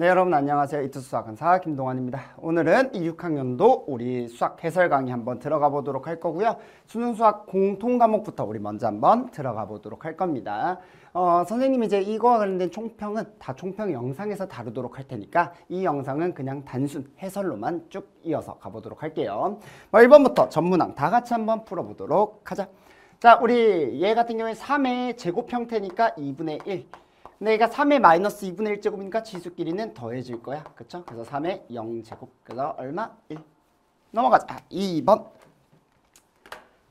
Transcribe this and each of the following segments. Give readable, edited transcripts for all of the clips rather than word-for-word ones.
네, 여러분 안녕하세요. 이투 수학 강사 김동환입니다. 오늘은 6학년도 우리 수학 해설 강의 한번 들어가 보도록 할 거고요. 수능 수학 공통 과목부터 우리 먼저 한번 들어가 보도록 할 겁니다. 선생님이 이제 이거와 관련된 총평은 다 총평 영상에서 다루도록 할 테니까 이 영상은 그냥 단순 해설로만 쭉 이어서 가보도록 할게요. 1번부터 전문항 다 같이 한번 풀어보도록 하자. 자, 우리 얘 같은 경우에 3의 제곱 형태니까 2분의 1. 근데 얘가 3의 마이너스 2분의 1제곱이니까 지수끼리는 더해질 거야. 그쵸? 그래서 3의 0제곱. 그래서 얼마? 1. 넘어가자. 2번.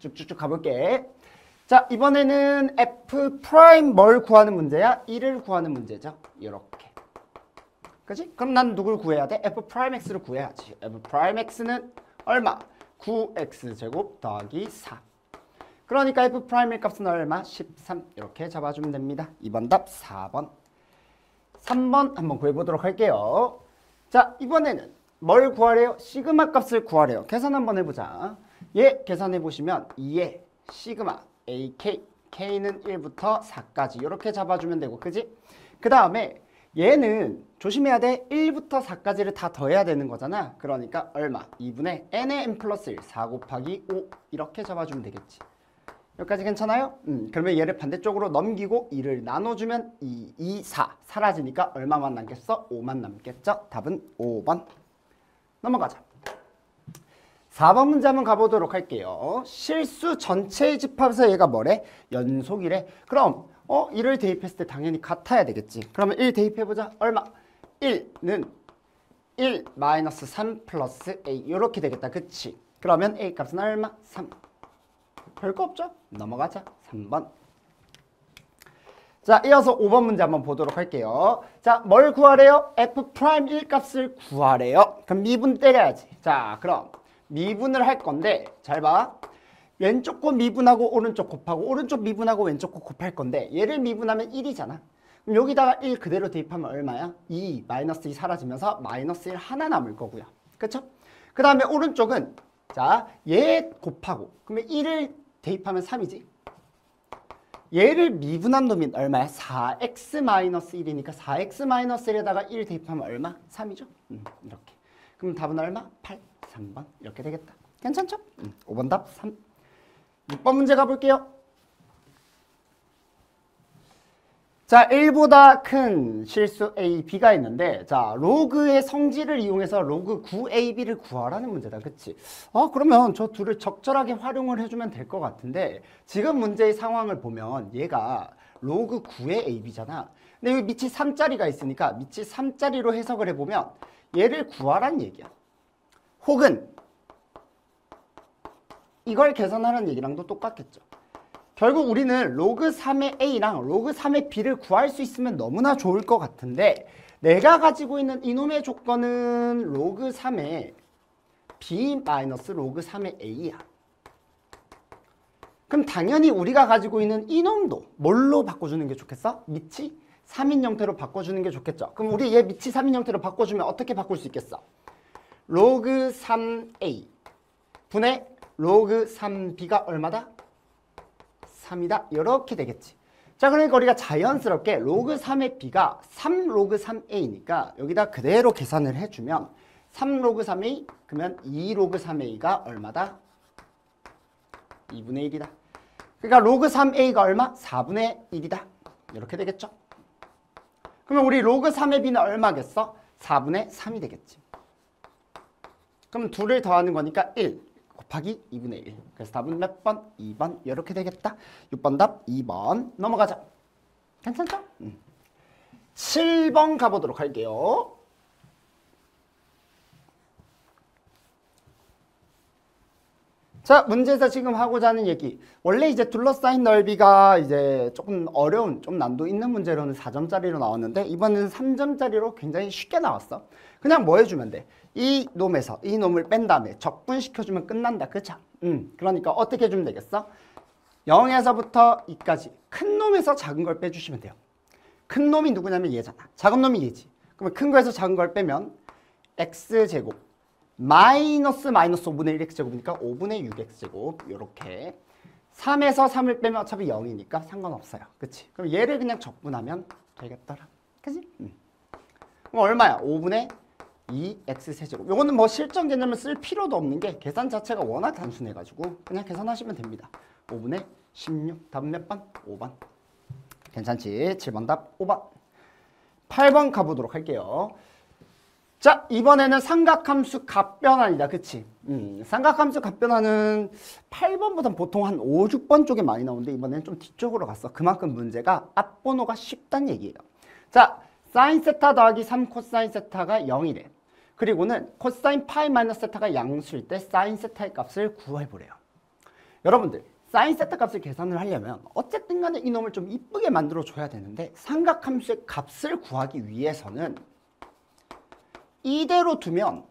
쭉쭉쭉 가볼게. 자, 이번에는 F 프라임 뭘 구하는 문제야? 1을 구하는 문제죠. 이렇게. 그치? 그럼 난 누굴 구해야 돼? F 프라임 X를 구해야지. F 프라임 X는 얼마? 9X제곱 더하기 4. 그러니까 F 프라임의 값은 얼마? 13. 이렇게 잡아주면 됩니다. 2번 답 4번. 3번 한번 구해보도록 할게요. 자, 이번에는 뭘 구하래요? 시그마 값을 구하래요. 계산 한번 해보자. 얘 계산해보시면 2의 시그마 AK, K는 1부터 4까지 이렇게 잡아주면 되고, 그지? 그 다음에 얘는 조심해야 돼. 1부터 4까지를 다 더해야 되는 거잖아. 그러니까 얼마? 2분의 n의 n 플러스 1, 4 곱하기 5 이렇게 잡아주면 되겠지. 여기까지 괜찮아요? 그러면 얘를 반대쪽으로 넘기고 2를 나눠주면 2, 2, 4 사라지니까 얼마만 남겠어? 5만 남겠죠? 답은 5번. 넘어가자. 4번 문제 한번 가보도록 할게요. 실수 전체의 집합에서 얘가 뭐래? 연속이래. 그럼 1을 대입했을 때 당연히 같아야 되겠지. 그러면 1 대입해보자. 얼마? 1는 1 마이너스 3 플러스 a 이렇게 되겠다. 그치? 그러면 a 값은 얼마? 3. 별거 없죠? 넘어가자. 3번. 자, 이어서 5번 문제 한번 보도록 할게요. 자, 뭘 구하래요? F 프라임 1 값을 구하래요. 그럼 미분 때려야지. 자, 그럼 미분을 할 건데 잘 봐. 왼쪽 거 미분하고 오른쪽 곱하고 오른쪽 미분하고 왼쪽 거 곱할 건데 얘를 미분하면 1이잖아. 그럼 여기다가 1 그대로 대입하면 얼마야? 2 마이너스 2 사라지면서 마이너스 1 하나 남을 거고요. 그쵸? 그 다음에 오른쪽은 자, 얘 곱하고 그러면 1을 대입하면 3이지. 얘를 미분한 놈이 얼마야? 4x-1이니까 4x-1에다가 1 대입하면 얼마? 3이죠. 이렇게. 그럼 답은 얼마? 8, 3번. 이렇게 되겠다. 괜찮죠? 5번 답 3. 6번 문제 가볼게요. 자, 1보다 큰 실수 A, B가 있는데 자, 로그의 성질을 이용해서 로그 9AB를 구하라는 문제다. 그치? 그러면 저 둘을 적절하게 활용을 해주면 될 것 같은데 지금 문제의 상황을 보면 얘가 로그 9의 AB잖아. 근데 여기 밑이 3짜리가 있으니까 밑이 3짜리로 해석을 해보면 얘를 구하란 얘기야. 혹은 이걸 계산하라는 얘기랑도 똑같겠죠. 결국 우리는 로그 3의 A랑 로그 3의 B를 구할 수 있으면 너무나 좋을 것 같은데 내가 가지고 있는 이놈의 조건은 로그 3의 B 마이너스 로그 3의 A야. 그럼 당연히 우리가 가지고 있는 이놈도 뭘로 바꿔주는 게 좋겠어? 밑이 3인 형태로 바꿔주는 게 좋겠죠. 그럼 우리 얘 밑이 3인 형태로 바꿔주면 어떻게 바꿀 수 있겠어? 로그 3A 분의 로그 3B가 얼마다? 3이다. 이렇게 되겠지. 자, 그러니까 우리가 자연스럽게 로그 3의 B가 3 로그 3A니까 여기다 그대로 계산을 해주면 3 로그 3A 그러면 2 로그 3A가 얼마다? 2분의 1이다. 그러니까 로그 3A가 얼마? 4분의 1이다. 이렇게 되겠죠. 그러면 우리 로그 3의 B는 얼마겠어? 4분의 3이 되겠지. 그럼 둘을 더하는 거니까 1 곱하기 2분의 1. 그래서 답은 몇 번? 2번. 이렇게 되겠다. 6번 답 2번. 넘어가자. 괜찮죠? 7번 가보도록 할게요. 자, 문제에서 지금 하고자 하는 얘기. 원래 이제 둘러싸인 넓이가 이제 조금 어려운, 좀 난도 있는 문제로는 4점짜리로 나왔는데 이번에는 3점짜리로 굉장히 쉽게 나왔어. 그냥 뭐 해주면 돼? 이 놈에서 이 놈을 뺀 다음에 적분시켜주면 끝난다. 그쵸? 그러니까 어떻게 해주면 되겠어? 0에서부터 2까지 큰 놈에서 작은 걸 빼주시면 돼요. 큰 놈이 누구냐면 얘잖아. 작은 놈이 얘지. 그러면 큰 거에서 작은 걸 빼면 x제곱 마이너스 5분의 1x제곱이니까 5분의 6x제곱 이렇게 3에서 3을 빼면 어차피 0이니까 상관없어요. 그치? 그럼 얘를 그냥 적분하면 되겠더라. 그치? 그럼 얼마야? 5분의 2x 세제곱. 요거는 뭐 실전 개념을 쓸 필요도 없는 게 계산 자체가 워낙 단순해가지고 그냥 계산하시면 됩니다. 5분의 16. 답은 몇 번? 5번. 괜찮지? 7번 답 5번. 8번 가보도록 할게요. 자, 이번에는 삼각함수 값변환이다. 그치? 삼각함수 값변환은 8번보단 보통 한 5, 6번 쪽에 많이 나오는데 이번에는 좀 뒤쪽으로 갔어. 그만큼 문제가 앞번호가 쉽다는 얘기예요. 자, 사인 세타 더하기 3 코사인 세타가 0이래. 그리고는 코사인 파이 마이너스 세타가 양수일 때 사인 세타의 값을 구해보래요. 여러분들, 사인 세타 값을 계산을 하려면 어쨌든 간에 이놈을 좀 이쁘게 만들어줘야 되는데 삼각함수의 값을 구하기 위해서는 이대로 두면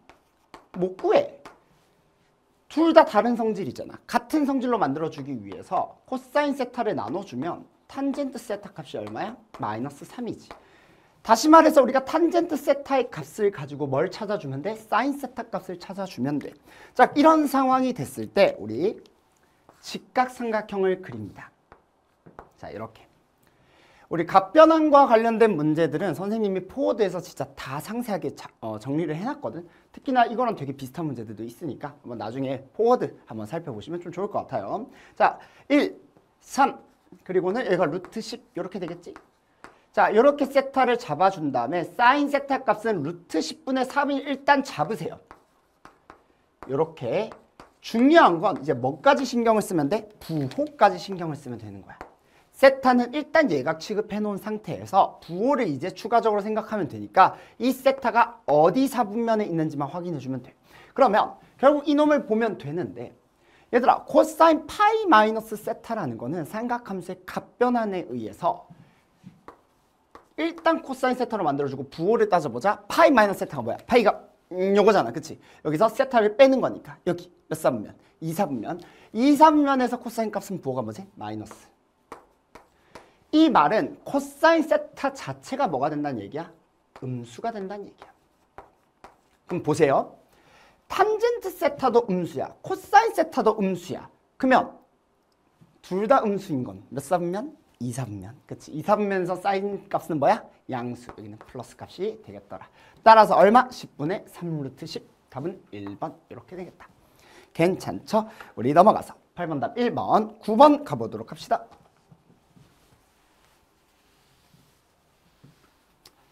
못 구해. 둘 다 다른 성질이잖아. 같은 성질로 만들어주기 위해서 코사인 세타를 나눠주면 탄젠트 세타 값이 얼마야? 마이너스 3이지. 다시 말해서 우리가 탄젠트 세타의 값을 가지고 뭘 찾아주면 돼? 사인 세타 값을 찾아주면 돼. 자, 이런 상황이 됐을 때 우리 직각삼각형을 그립니다. 자, 이렇게. 우리 값변환과 관련된 문제들은 선생님이 포워드에서 진짜 다 상세하게 정리를 해놨거든. 특히나 이거랑 되게 비슷한 문제들도 있으니까 한번 나중에 포워드 한번 살펴보시면 좀 좋을 것 같아요. 자, 1, 3, 그리고는 얘가 루트 10 이렇게 되겠지. 자, 이렇게 세타를 잡아준 다음에 사인 세타 값은 루트 10분의 3을 일단 잡으세요. 이렇게. 중요한 건 이제 뭐까지 신경을 쓰면 돼? 부호까지 신경을 쓰면 되는 거야. 세타는 일단 예각 취급해 놓은 상태에서 부호를 이제 추가적으로 생각하면 되니까 이 세타가 어디 사분면에 있는지만 확인해 주면 돼. 그러면 결국 이놈을 보면 되는데 얘들아, 코사인 파이 마이너스 세타라는 거는 삼각함수의 값변환에 의해서 일단 코사인 세타로 만들어주고 부호를 따져보자. 파이 마이너스 세타가 뭐야? 파이가 요거잖아. 그치? 여기서 세타를 빼는 거니까 여기 몇 사분면? 2사분면. 2사분면에서 코사인 값은 부호가 뭐지? 마이너스. 이 말은 코사인 세타 자체가 뭐가 된다는 얘기야? 음수가 된다는 얘기야. 그럼 보세요. 탄젠트 세타도 음수야. 코사인 세타도 음수야. 그러면 둘 다 음수인 건 몇 사분면? 2사분면. 그치? 2사분면에서 사인 값은 뭐야? 양수. 여기는 플러스 값이 되겠더라. 따라서 얼마? 10분의 3 루트 10. 답은 1번. 이렇게 되겠다. 괜찮죠? 우리 넘어가서 8번 답 1번, 9번 가보도록 합시다.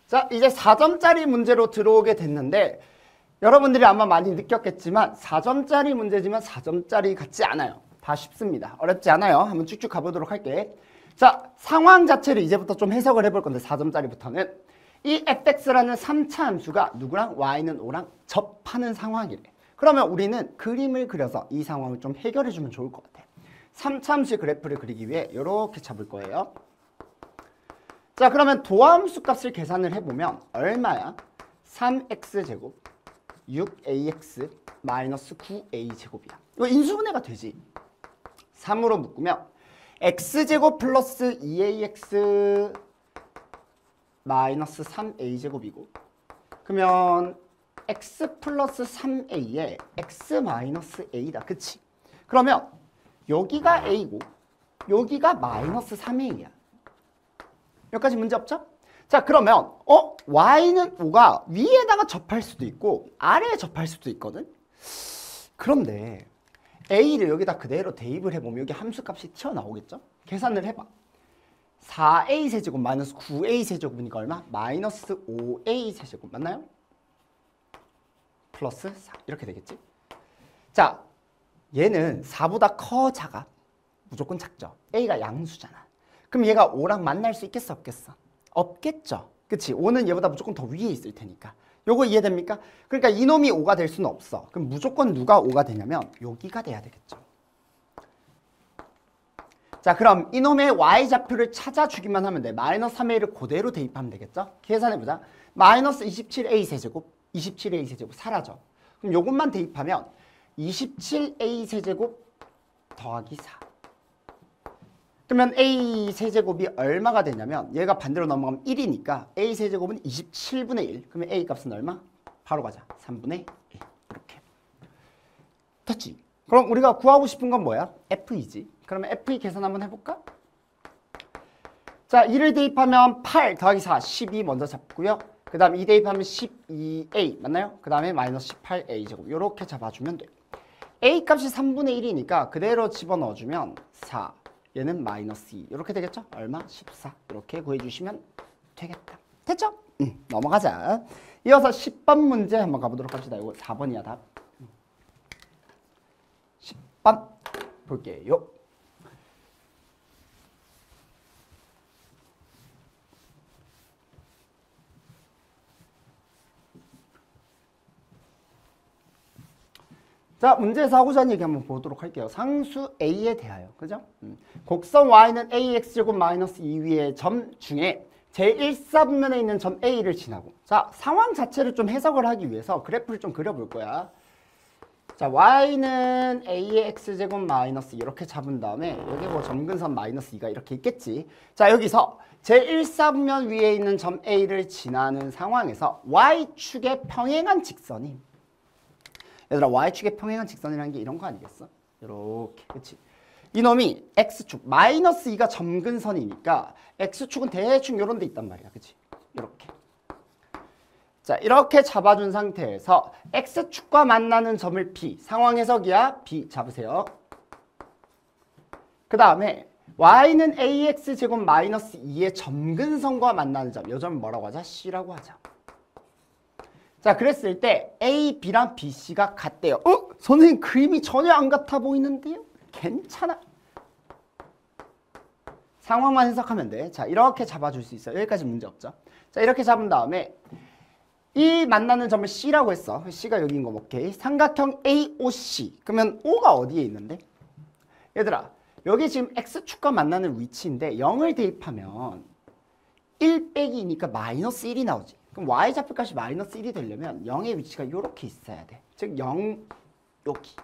자, 이제 4점짜리 문제로 들어오게 됐는데 여러분들이 아마 많이 느꼈겠지만 4점짜리 문제지만 4점짜리 같지 않아요. 다 쉽습니다. 어렵지 않아요. 한번 쭉쭉 가보도록 할게. 자, 상황 자체를 이제부터 좀 해석을 해볼 건데 4점짜리부터는 이 fx라는 3차 함수가 누구랑 y는 5랑 접하는 상황이래. 그러면 우리는 그림을 그려서 이 상황을 좀 해결해 주면 좋을 것 같아. 3차 함수의 그래프를 그리기 위해 이렇게 잡을 거예요. 자, 그러면 도함수 값을 계산을 해보면 얼마야? 3x제곱 6ax 마이너스 9a제곱이야. 이거 인수분해가 되지. 3으로 묶으면 x제곱 플러스 2ax 마이너스 3a제곱이고, 그러면 x 플러스 3a에 x 마이너스 a다. 그치? 그러면 여기가 a고 여기가 마이너스 3a야. 여기까지 문제 없죠? 자, 그러면 y는 5가 위에다가 접할 수도 있고 아래에 접할 수도 있거든. 그런데 a를 여기다 그대로 대입을 해보면 여기 함수값이 튀어나오겠죠? 계산을 해봐. 4a 세제곱 마이너스 9a 세제곱이니까 얼마? 마이너스 5a 세제곱 맞나요? 플러스 4 이렇게 되겠지? 자, 얘는 4보다 커 작아? 무조건 작죠. a가 양수잖아. 그럼 얘가 5랑 만날 수 있겠어 없겠어? 없겠죠. 그치? 5는 얘보다 무조건 더 위에 있을 테니까. 요거 이해됩니까? 그러니까 이놈이 5가 될 수는 없어. 그럼 무조건 누가 5가 되냐면 여기가 돼야 되겠죠. 자, 그럼 이놈의 y좌표를 찾아주기만 하면 돼. 마이너스 3a를 그대로 대입하면 되겠죠? 계산해보자. 마이너스 27a 세제곱 27a 세제곱 사라져. 그럼 요것만 대입하면 27a 세제곱 더하기 4. 그러면 a 세제곱이 얼마가 되냐면 얘가 반대로 넘어가면 1이니까 a 세제곱은 27분의 1. 그러면 a 값은 얼마? 바로 가자. 3분의 1. 이렇게. 됐지? 그럼 우리가 구하고 싶은 건 뭐야? f이지. 그러면 f 계산 한번 해볼까? 자, 1을 대입하면 8 더하기 4, 12 먼저 잡고요. 그 다음 2 대입하면 12a 맞나요? 그 다음에 마이너스 18a 제곱 이렇게 잡아주면 돼요. a 값이 3분의 1이니까 그대로 집어넣어주면 4 얘는 마이너스 2 이렇게 되겠죠? 얼마? 14 이렇게 구해주시면 되겠다. 됐죠? 넘어가자. 이어서 10번 문제 한번 가보도록 합시다. 이거 4번이야 답. 10번 볼게요. 자, 문제에서 하고자 하는 얘기 한번 보도록 할게요. 상수 A에 대하여, 그죠? 곡선 Y는 AX제곱 마이너스 2위의 점 중에 제1사분면에 있는 점 A를 지나고, 자, 상황 자체를 좀 해석을 하기 위해서 그래프를 좀 그려볼 거야. 자, Y는 A의 X제곱 마이너스 이렇게 잡은 다음에 여기 뭐 점근선 마이너스 2가 이렇게 있겠지. 자, 여기서 제1사분면 위에 있는 점 A를 지나는 상황에서 Y축에 평행한 직선이 얘들아 Y축에 평행한 직선이라는 게 이런 거 아니겠어? 이렇게 그치? 이놈이 X축 마이너스 2가 점근선이니까 X축은 대충 이런 데 있단 말이야 그치? 이렇게 자 이렇게 잡아준 상태에서 X축과 만나는 점을 P 상황 해석이야 B 잡으세요. 그 다음에 Y는 AX제곱 마이너스 2의 점근선과 만나는 점 이 점을 뭐라고 하자? C라고 하자. 자 그랬을 때 A, B랑 B, C가 같대요. 선생님 그림이 전혀 안 같아 보이는데요? 괜찮아. 상황만 해석하면 돼. 자 이렇게 잡아줄 수 있어요. 여기까지 문제 없죠. 자 이렇게 잡은 다음에 이 만나는 점을 C라고 했어. C가 여기인 거 오케이. 삼각형 AOC. 그러면 O가 어디에 있는데? 얘들아 여기 지금 X축과 만나는 위치인데 0을 대입하면 1 빼기 2니까 마이너스 1이 나오지. 그럼 y좌표값이 마이너스 1이 되려면 0의 위치가 이렇게 있어야 돼. 즉 0 여기.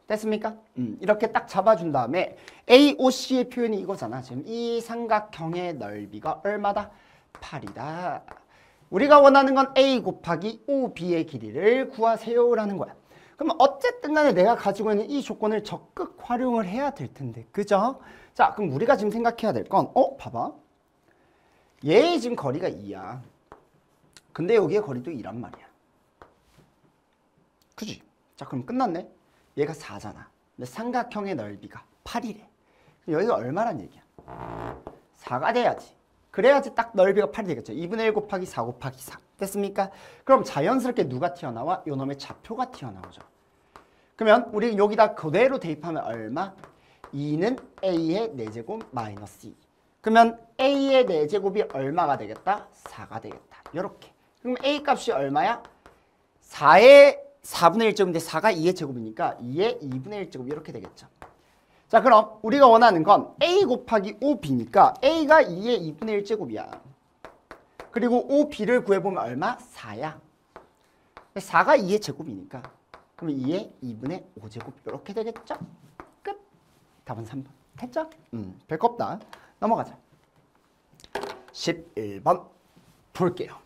됐습니까? 이렇게 딱 잡아준 다음에 AOC의 표현이 이거잖아. 지금 이 삼각형의 넓이가 얼마다? 8이다. 우리가 원하는 건 A 곱하기 OB의 길이를 구하세요라는 거야. 그럼 어쨌든 간에 내가 가지고 있는 이 조건을 적극 활용을 해야 될 텐데. 그죠? 자, 그럼 우리가 지금 생각해야 될 건 봐봐. 얘의 지금 거리가 2야. 근데 여기에 거리도 2란 말이야. 그지? 자 그럼 끝났네. 얘가 4잖아. 근데 삼각형의 넓이가 8이래. 여기가 얼마란 얘기야? 4가 돼야지. 그래야지 딱 넓이가 8이 되겠죠. 2분의 1 곱하기 4 곱하기 4. 됐습니까? 그럼 자연스럽게 누가 튀어나와? 요놈의 좌표가 튀어나오죠. 그러면 우리 여기다 그대로 대입하면 얼마? 2는 A의 4제곱 마이너스 2. 그러면 A의 4제곱이 얼마가 되겠다? 4가 되겠다. 이렇게. 그럼 A 값이 얼마야? 4의 4분의 1제곱인데 4가 2의 제곱이니까 2의 2분의 1제곱 이렇게 되겠죠. 자 그럼 우리가 원하는 건 A 곱하기 OB니까 A가 2의 2분의 1제곱이야. 그리고 OB를 구해보면 얼마? 4야. 4가 2의 제곱이니까 그러면 2의 2분의 5제곱 이렇게 되겠죠? 끝. 답은 3번. 됐죠? 별거 없다. 넘어가자. 11번 볼게요.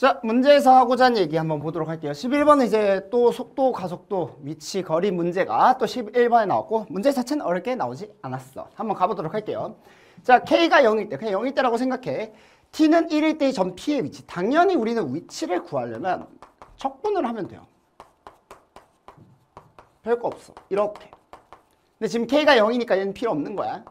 자, 문제에서 하고자 하는 얘기 한번 보도록 할게요. 11번은 이제 또 속도, 가속도, 위치, 거리 문제가 또 11번에 나왔고 문제 자체는 어렵게 나오지 않았어. 한번 가보도록 할게요. 자, K가 0일 때, 그냥 0일 때라고 생각해. T는 1일 때의 점 P의 위치. 당연히 우리는 위치를 구하려면 적분을 하면 돼요. 별거 없어. 이렇게. 근데 지금 K가 0이니까 얘는 필요 없는 거야.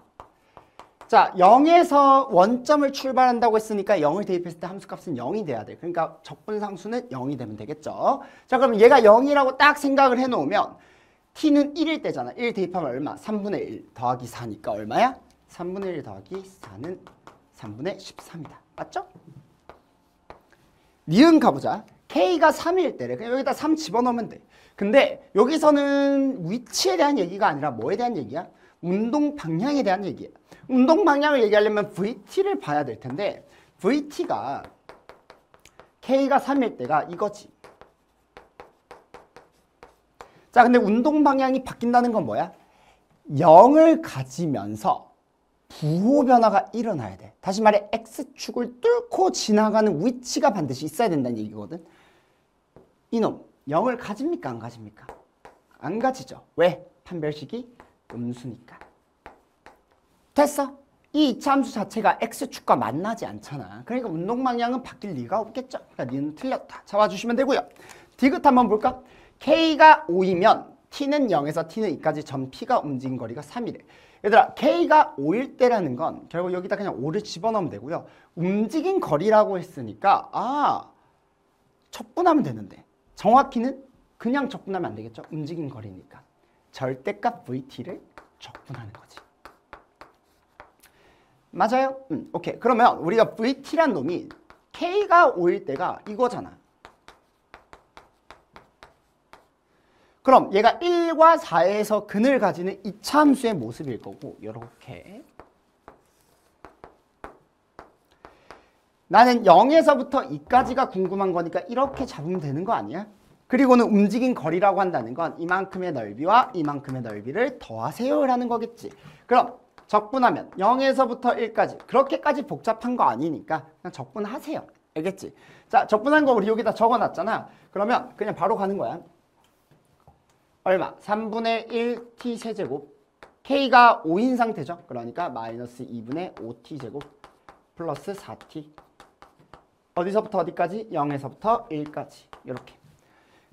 자, 0에서 원점을 출발한다고 했으니까 0을 대입했을 때 함수값은 0이 돼야 돼. 그러니까 적분상수는 0이 되면 되겠죠. 자, 그럼 얘가 0이라고 딱 생각을 해놓으면 t는 1일 때잖아. 1 대입하면 얼마? 3분의 1 더하기 4니까 얼마야? 3분의 1 더하기 4는 3분의 13이다. 맞죠? 니은 가보자. K가 3일 때래. 그냥 여기다 3 집어넣으면 돼. 근데 여기서는 위치에 대한 얘기가 아니라 뭐에 대한 얘기야? 운동 방향에 대한 얘기야. 운동 방향을 얘기하려면 VT를 봐야 될 텐데 VT가 K가 3일 때가 이거지. 자, 근데 운동 방향이 바뀐다는 건 뭐야? 0을 가지면서 부호 변화가 일어나야 돼. 다시 말해 X축을 뚫고 지나가는 위치가 반드시 있어야 된다는 얘기거든. 이놈 0을 가집니까? 안 가집니까? 안 가지죠. 왜? 판별식이 음수니까. 됐어. 이 이차 함수 자체가 x축과 만나지 않잖아. 그러니까 운동 방향은 바뀔 리가 없겠죠. 그러니까 니는 틀렸다. 잡아주시면 되고요. 디귿 한번 볼까? k가 5이면 t는 0에서 t는 2까지 점 p가 움직인 거리가 3이래. 얘들아, k가 5일 때라는 건 결국 여기다 그냥 5를 집어넣으면 되고요. 움직인 거리라고 했으니까 적분하면 되는데 정확히는 그냥 적분하면 안 되겠죠. 움직인 거리니까. 절대값 vt를 적분하는 거지. 맞아요? 오케이. 그러면 우리가 vt란 놈이 k가 5일 때가 이거잖아. 그럼 얘가 1과 4에서 근을 가지는 이차 함수의 모습일 거고 이렇게 나는 0에서부터 2까지가 궁금한 거니까 이렇게 잡으면 되는 거 아니야? 그리고는 움직인 거리라고 한다는 건 이만큼의 넓이와 이만큼의 넓이를 더하세요 라는 거겠지. 그럼 적분하면 0에서부터 1까지 그렇게까지 복잡한 거 아니니까 그냥 적분하세요. 알겠지? 자, 적분한 거 우리 여기다 적어놨잖아. 그러면 그냥 바로 가는 거야. 얼마? 3분의 1t 세제곱 k가 5인 상태죠. 그러니까 마이너스 2분의 5t 제곱 플러스 4t 어디서부터 어디까지? 0에서부터 1까지 이렇게.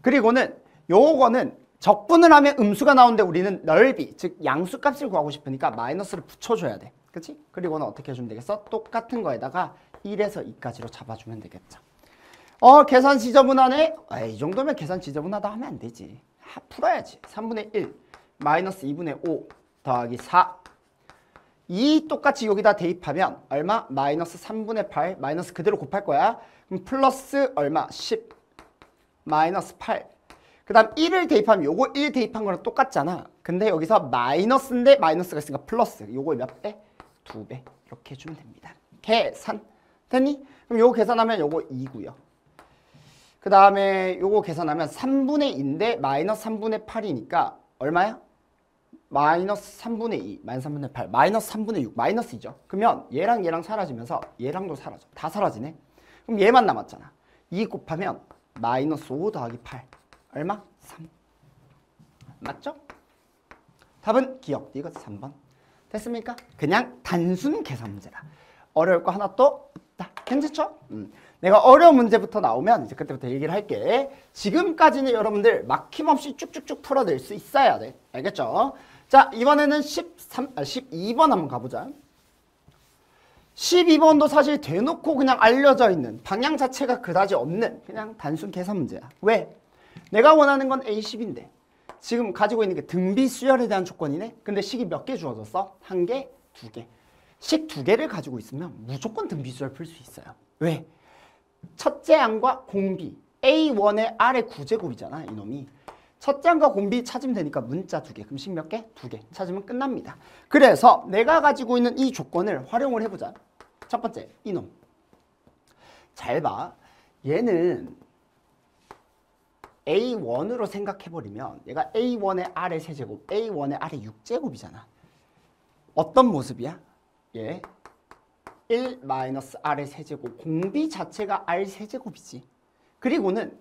그리고는 요거는 적분을 하면 음수가 나오는데 우리는 넓이, 즉 양수값을 구하고 싶으니까 마이너스를 붙여줘야 돼. 그치? 그리고는 어떻게 해주면 되겠어? 똑같은 거에다가 1에서 2까지로 잡아주면 되겠죠. 계산 지저분하네? 이 정도면 계산 지저분하다 하면 안 되지. 풀어야지. 3분의 1 마이너스 2분의 5 더하기 4 이 똑같이 여기다 대입하면 얼마? 마이너스 3분의 8 마이너스 그대로 곱할 거야. 그럼 플러스 얼마? 10 마이너스 8 그 다음 1을 대입하면 요거 1 대입한 거랑 똑같잖아. 근데 여기서 마이너스인데 마이너스가 있으니까 플러스 요거 몇 배? 2배 이렇게 해주면 됩니다. 계산 됐니? 그럼 요거 계산하면 요거 2고요. 그 다음에 요거 계산하면 3분의 2인데 마이너스 3분의 8이니까 얼마야? 마이너스 3분의 2, 마이너스 3분의 8, 마이너스 3분의 6, 마이너스 2죠. 그러면 얘랑 얘랑 사라지면서 얘랑도 사라져. 다 사라지네. 그럼 얘만 남았잖아. 2 곱하면 마이너스 5 더하기 8. 얼마? 3. 맞죠? 답은 기억. 이거 3번. 됐습니까? 그냥 단순 계산 문제다. 어려울 거 하나도 없다. 괜찮죠? 내가 어려운 문제부터 나오면 이제 그때부터 얘기를 할게. 지금까지는 여러분들 막힘없이 쭉쭉쭉 풀어낼 수 있어야 돼. 알겠죠? 자, 이번에는 12번 한번 가보자. 12번도 사실 대놓고 그냥 알려져 있는 방향 자체가 그다지 없는 그냥 단순 계산 문제야. 왜? 내가 원하는 건 A10인데 지금 가지고 있는 게 등비 수열에 대한 조건이네. 근데 식이 몇 개 주어졌어? 1개, 2개. 식 2개를 가지고 있으면 무조건 등비 수열 풀 수 있어요. 왜? 첫째 항과 공비 A1의 R의 9제곱이잖아 이놈이. 첫째 항과 공비 찾으면 되니까 문자 2개. 그럼 식 몇 개? 2개. 찾으면 끝납니다. 그래서 내가 가지고 있는 이 조건을 활용을 해보자. 첫 번째 이놈. 잘 봐. 얘는 A1으로 생각해버리면 얘가 A1의 R의 세제곱 A1의 R의 6제곱이잖아. 어떤 모습이야? 얘 1-R의 세제곱 공비 자체가 R 세제곱이지. 그리고는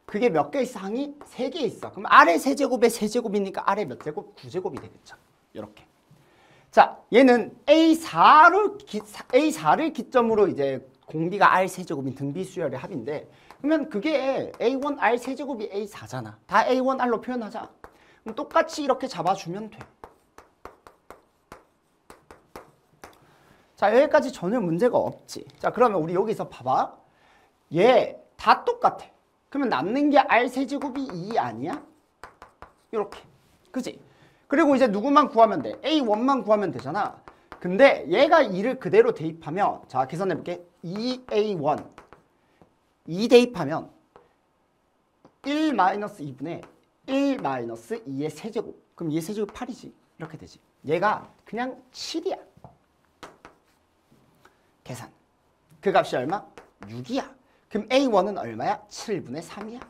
그게 몇 개 있어? 항이 3개 있어. 그럼 R의 세제곱의 세제곱이니까 R의 몇 제곱? 9제곱이 되겠죠. 이렇게. 자, 얘는 A4를 기점으로 이제 공비가 R 세제곱인 등비 수열의 합인데 그러면 그게 A1 R 세제곱이 A4잖아. 다 A1 R로 표현하자. 그럼 똑같이 이렇게 잡아주면 돼. 자, 여기까지 전혀 문제가 없지. 자, 그러면 우리 여기서 봐봐. 얘 다 똑같아. 그러면 남는 게 R 세제곱이 2 아니야? 이렇게. 그지? 그리고 이제 누구만 구하면 돼? A1만 구하면 되잖아. 근데 얘가 2를 그대로 대입하면 자, 계산해볼게. 2A1 2 대입하면 1-2분의 1-2의 세제곱. 그럼 얘 세제곱 8이지. 이렇게 되지. 얘가 그냥 7이야. 계산. 그 값이 얼마? 6이야. 그럼 A1은 얼마야? 7분의 3이야.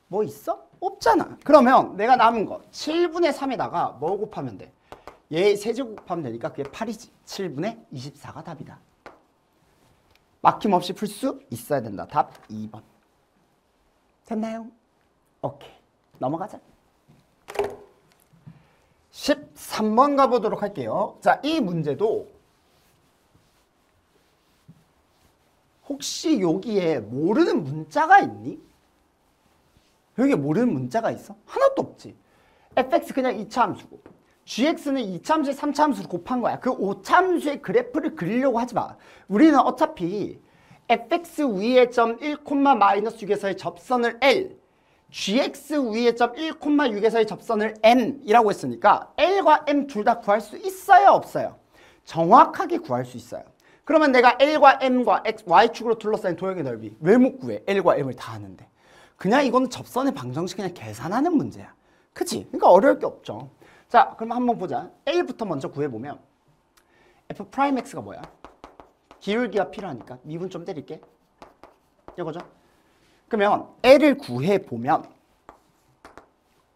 뭐 있어? 없잖아. 그러면 내가 남은 거 7분의 3에다가 뭐 곱하면 돼? 얘 세제곱 곱하면 되니까 그게 8이지. 7분의 24가 답이다. 막힘없이 풀 수 있어야 된다. 답 2번. 됐나요? 오케이. 넘어가자. 13번 가보도록 할게요. 자, 이 문제도 혹시 여기에 모르는 문자가 있니? 여기에 모르는 문자가 있어? 하나도 없지. fx 그냥 2차 함수고 gx는 2차 함수에 3차 함수를 곱한 거야. 그 5차 함수의 그래프를 그리려고 하지 마. 우리는 어차피 fx 위의 점 1,-6에서의 접선을 L, gx 위의 점 1,6에서의 접선을 M이라고 했으니까 L과 M 둘 다 구할 수 있어요? 없어요? 정확하게 구할 수 있어요. 그러면 내가 L과 M과 X, Y축으로 둘러싸인 도형의 넓이 왜 못 구해? L과 M을 다 하는데. 그냥 이거는 접선의 방정식 그냥 계산하는 문제야. 그치? 그러니까 어려울 게 없죠. 자, 그럼 한번 보자. L부터 먼저 구해보면 F'X가 뭐야? 기울기가 필요하니까 미분 좀 때릴게. 이거죠? 그러면 L을 구해보면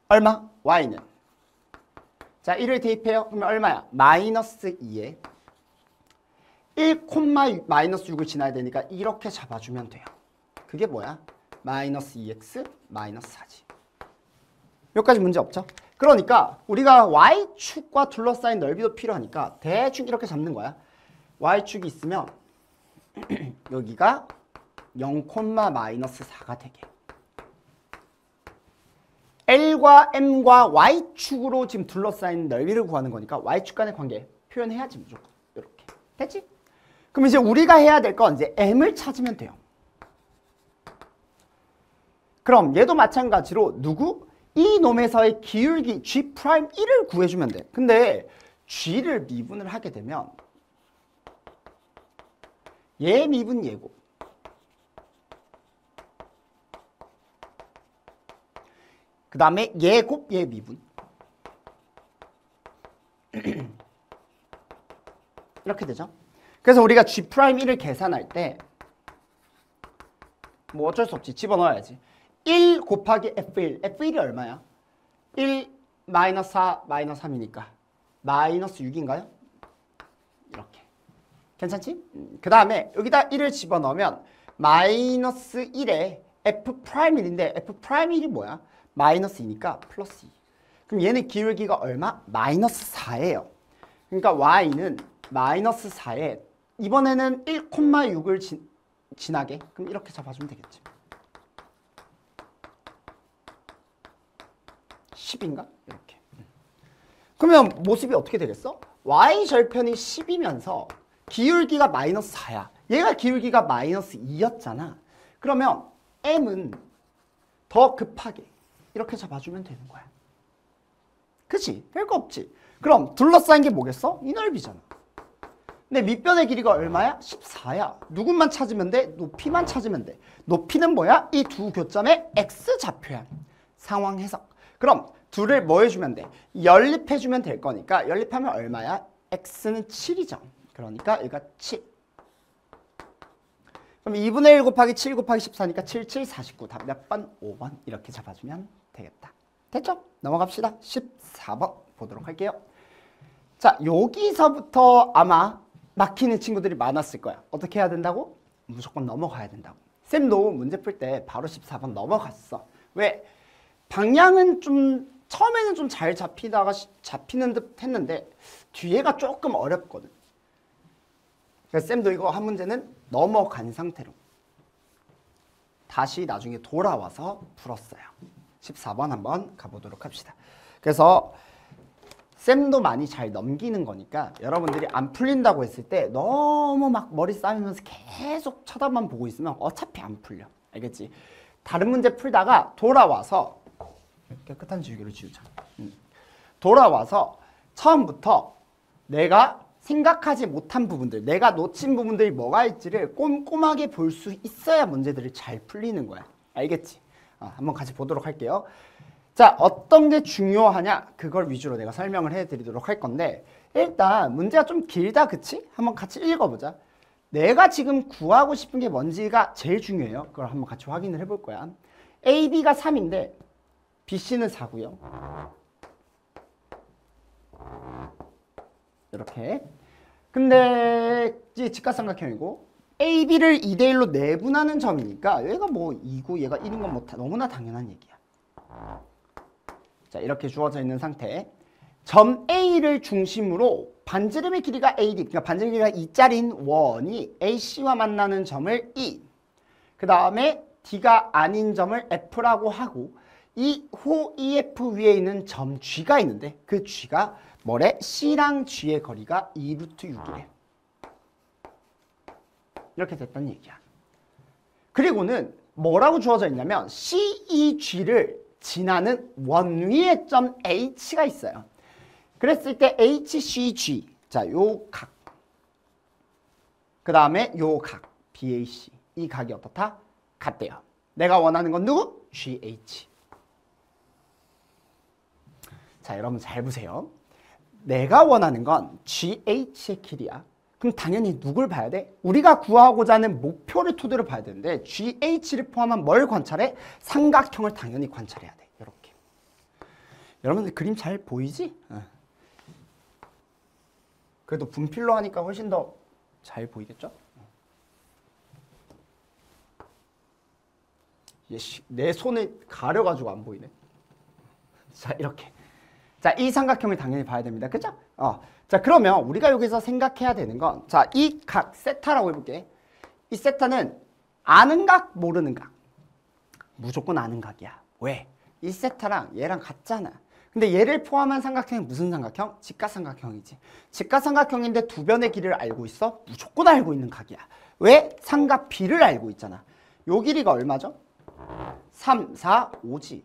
얼마? Y는 자, 1을 대입해요. 그러면 얼마야? 마이너스 2에 1,-6을 지나야 되니까 이렇게 잡아주면 돼요. 그게 뭐야? 마이너스 2x 마이너스 4지. 여기까지 문제 없죠? 그러니까 우리가 y축과 둘러싸인 넓이도 필요하니까 대충 이렇게 잡는 거야. y축이 있으면 여기가 0,-4가 되게. L과 M과 y축으로 지금 둘러싸인 넓이를 구하는 거니까 y축 간의 관계 표현해야지 무조건. 이렇게. 됐지? 그럼 이제 우리가 해야 될 건 이제 M을 찾으면 돼요. 그럼 얘도 마찬가지로 누구? 이 놈에서의 기울기 G'1을 구해주면 돼. 근데 G를 미분을 하게 되면 얘 미분 얘고 그 다음에 얘 곱 얘 미분 이렇게 되죠. 그래서 우리가 G'1을 계산할 때 뭐 어쩔 수 없지. 집어넣어야지. 1 곱하기 F1. F1이 얼마야? 1 마이너스 4 마이너스 3이니까 마이너스 6인가요? 이렇게. 괜찮지? 그 다음에 여기다 1을 집어넣으면 마이너스 1에 F'1인데 F'1이 뭐야? 마이너스 2니까 플러스 2. 그럼 얘는 기울기가 얼마? 마이너스 4예요. 그러니까 Y는 마이너스 4에 이번에는 1,6을 지나게. 그럼 이렇게 잡아주면 되겠지. 10인가? 이렇게. 그러면 모습이 어떻게 되겠어? Y절편이 10이면서 기울기가 마이너스 4야. 얘가 기울기가 마이너스 2였잖아. 그러면 M은 더 급하게 이렇게 잡아주면 되는 거야. 그치? 별거 없지. 그럼 둘러싸인 게 뭐겠어? 이 넓이잖아. 근데 밑변의 길이가 얼마야? 14야. 누구만 찾으면 돼? 높이만 찾으면 돼. 높이는 뭐야? 이 두 교점의 X좌표야. 상황 해석. 그럼 둘을 뭐 해주면 돼? 연립해주면 될 거니까 연립하면 얼마야? X는 7이죠. 그러니까 여기가 7. 그럼 2분의 1 곱하기 7 곱하기 14니까 7, 7, 49. 답 몇 번? 5번. 이렇게 잡아주면 되겠다. 됐죠? 넘어갑시다. 14번 보도록 할게요. 자, 여기서부터 아마 막히는 친구들이 많았을 거야. 어떻게 해야 된다고? 무조건 넘어가야 된다고. 쌤도 문제 풀 때 바로 14번 넘어갔어. 왜? 방향은 좀 처음에는 좀 잘 잡히다가 잡히는 듯 했는데 뒤에가 조금 어렵거든. 그래서 쌤도 이거 한 문제는 넘어간 상태로 다시 나중에 돌아와서 풀었어요. 14번 한번 가보도록 합시다. 그래서 쌤도 많이 잘 넘기는 거니까 여러분들이 안 풀린다고 했을 때 너무 막 머리 싸매면서 계속 쳐다만 보고 있으면 어차피 안 풀려. 알겠지? 다른 문제 풀다가 돌아와서 깨끗한 지우개로 지우자. 돌아와서 처음부터 내가 생각하지 못한 부분들, 내가 놓친 부분들이 뭐가 있지를 꼼꼼하게 볼 수 있어야 문제들이 잘 풀리는 거야. 알겠지? 한번 같이 보도록 할게요. 자, 어떤 게 중요하냐? 그걸 위주로 내가 설명을 해드리도록 할 건데 일단 문제가 좀 길다, 그치? 한번 같이 읽어보자. 내가 지금 구하고 싶은 게 뭔지가 제일 중요해요. 그걸 한번 같이 확인을 해볼 거야. A, B가 3인데 B, C는 4고요. 이렇게. 근데 이제 직각삼각형이고 AB를 2대1로 내분하는 점이니까 얘가 뭐 2고 얘가 1인 건 뭐 너무나 당연한 얘기야. 자, 이렇게 주어져 있는 상태. 점 A를 중심으로 반지름의 길이가 AD, 그러니까 반지름 길이가 2짜리인 원이 AC와 만나는 점을 E, 그 다음에 D가 아닌 점을 F라고 하고 이 호 EF 위에 있는 점 G가 있는데 그 G가 뭐래? C랑 G의 거리가 2루트 6이래. 이렇게 됐단 얘기야. 그리고는 뭐라고 주어져 있냐면 CEG를 지나는 원 위에 점 H가 있어요. 그랬을 때 HCG, 자, 요 각, 그 다음에 요 각, BAC, 이 각이 어떻다? 같대요. 내가 원하는 건 누구? GH. 자, 여러분 잘 보세요. 내가 원하는 건 GH의 길이야. 그럼 당연히 누굴 봐야 돼? 우리가 구하고자 하는 목표를 토대로 봐야 되는데 GH를 포함한 뭘 관찰해? 삼각형을 당연히 관찰해야 돼. 이렇게. 여러분들 그림 잘 보이지? 그래도 분필로 하니까 훨씬 더 잘 보이겠죠? 내 손을 가려가지고 안 보이네. 자, 이렇게. 자, 이 삼각형을 당연히 봐야 됩니다. 그죠? 자, 그러면 우리가 여기서 생각해야 되는 건, 자, 이 각, 세타라고 해볼게. 이 세타는 아는 각, 모르는 각. 무조건 아는 각이야. 왜? 이 세타랑 얘랑 같잖아. 근데 얘를 포함한 삼각형이 무슨 삼각형? 직각삼각형이지. 직각삼각형인데 두 변의 길이를 알고 있어? 무조건 알고 있는 각이야. 왜? 삼각 B를 알고 있잖아. 요 길이가 얼마죠? 3, 4, 5지.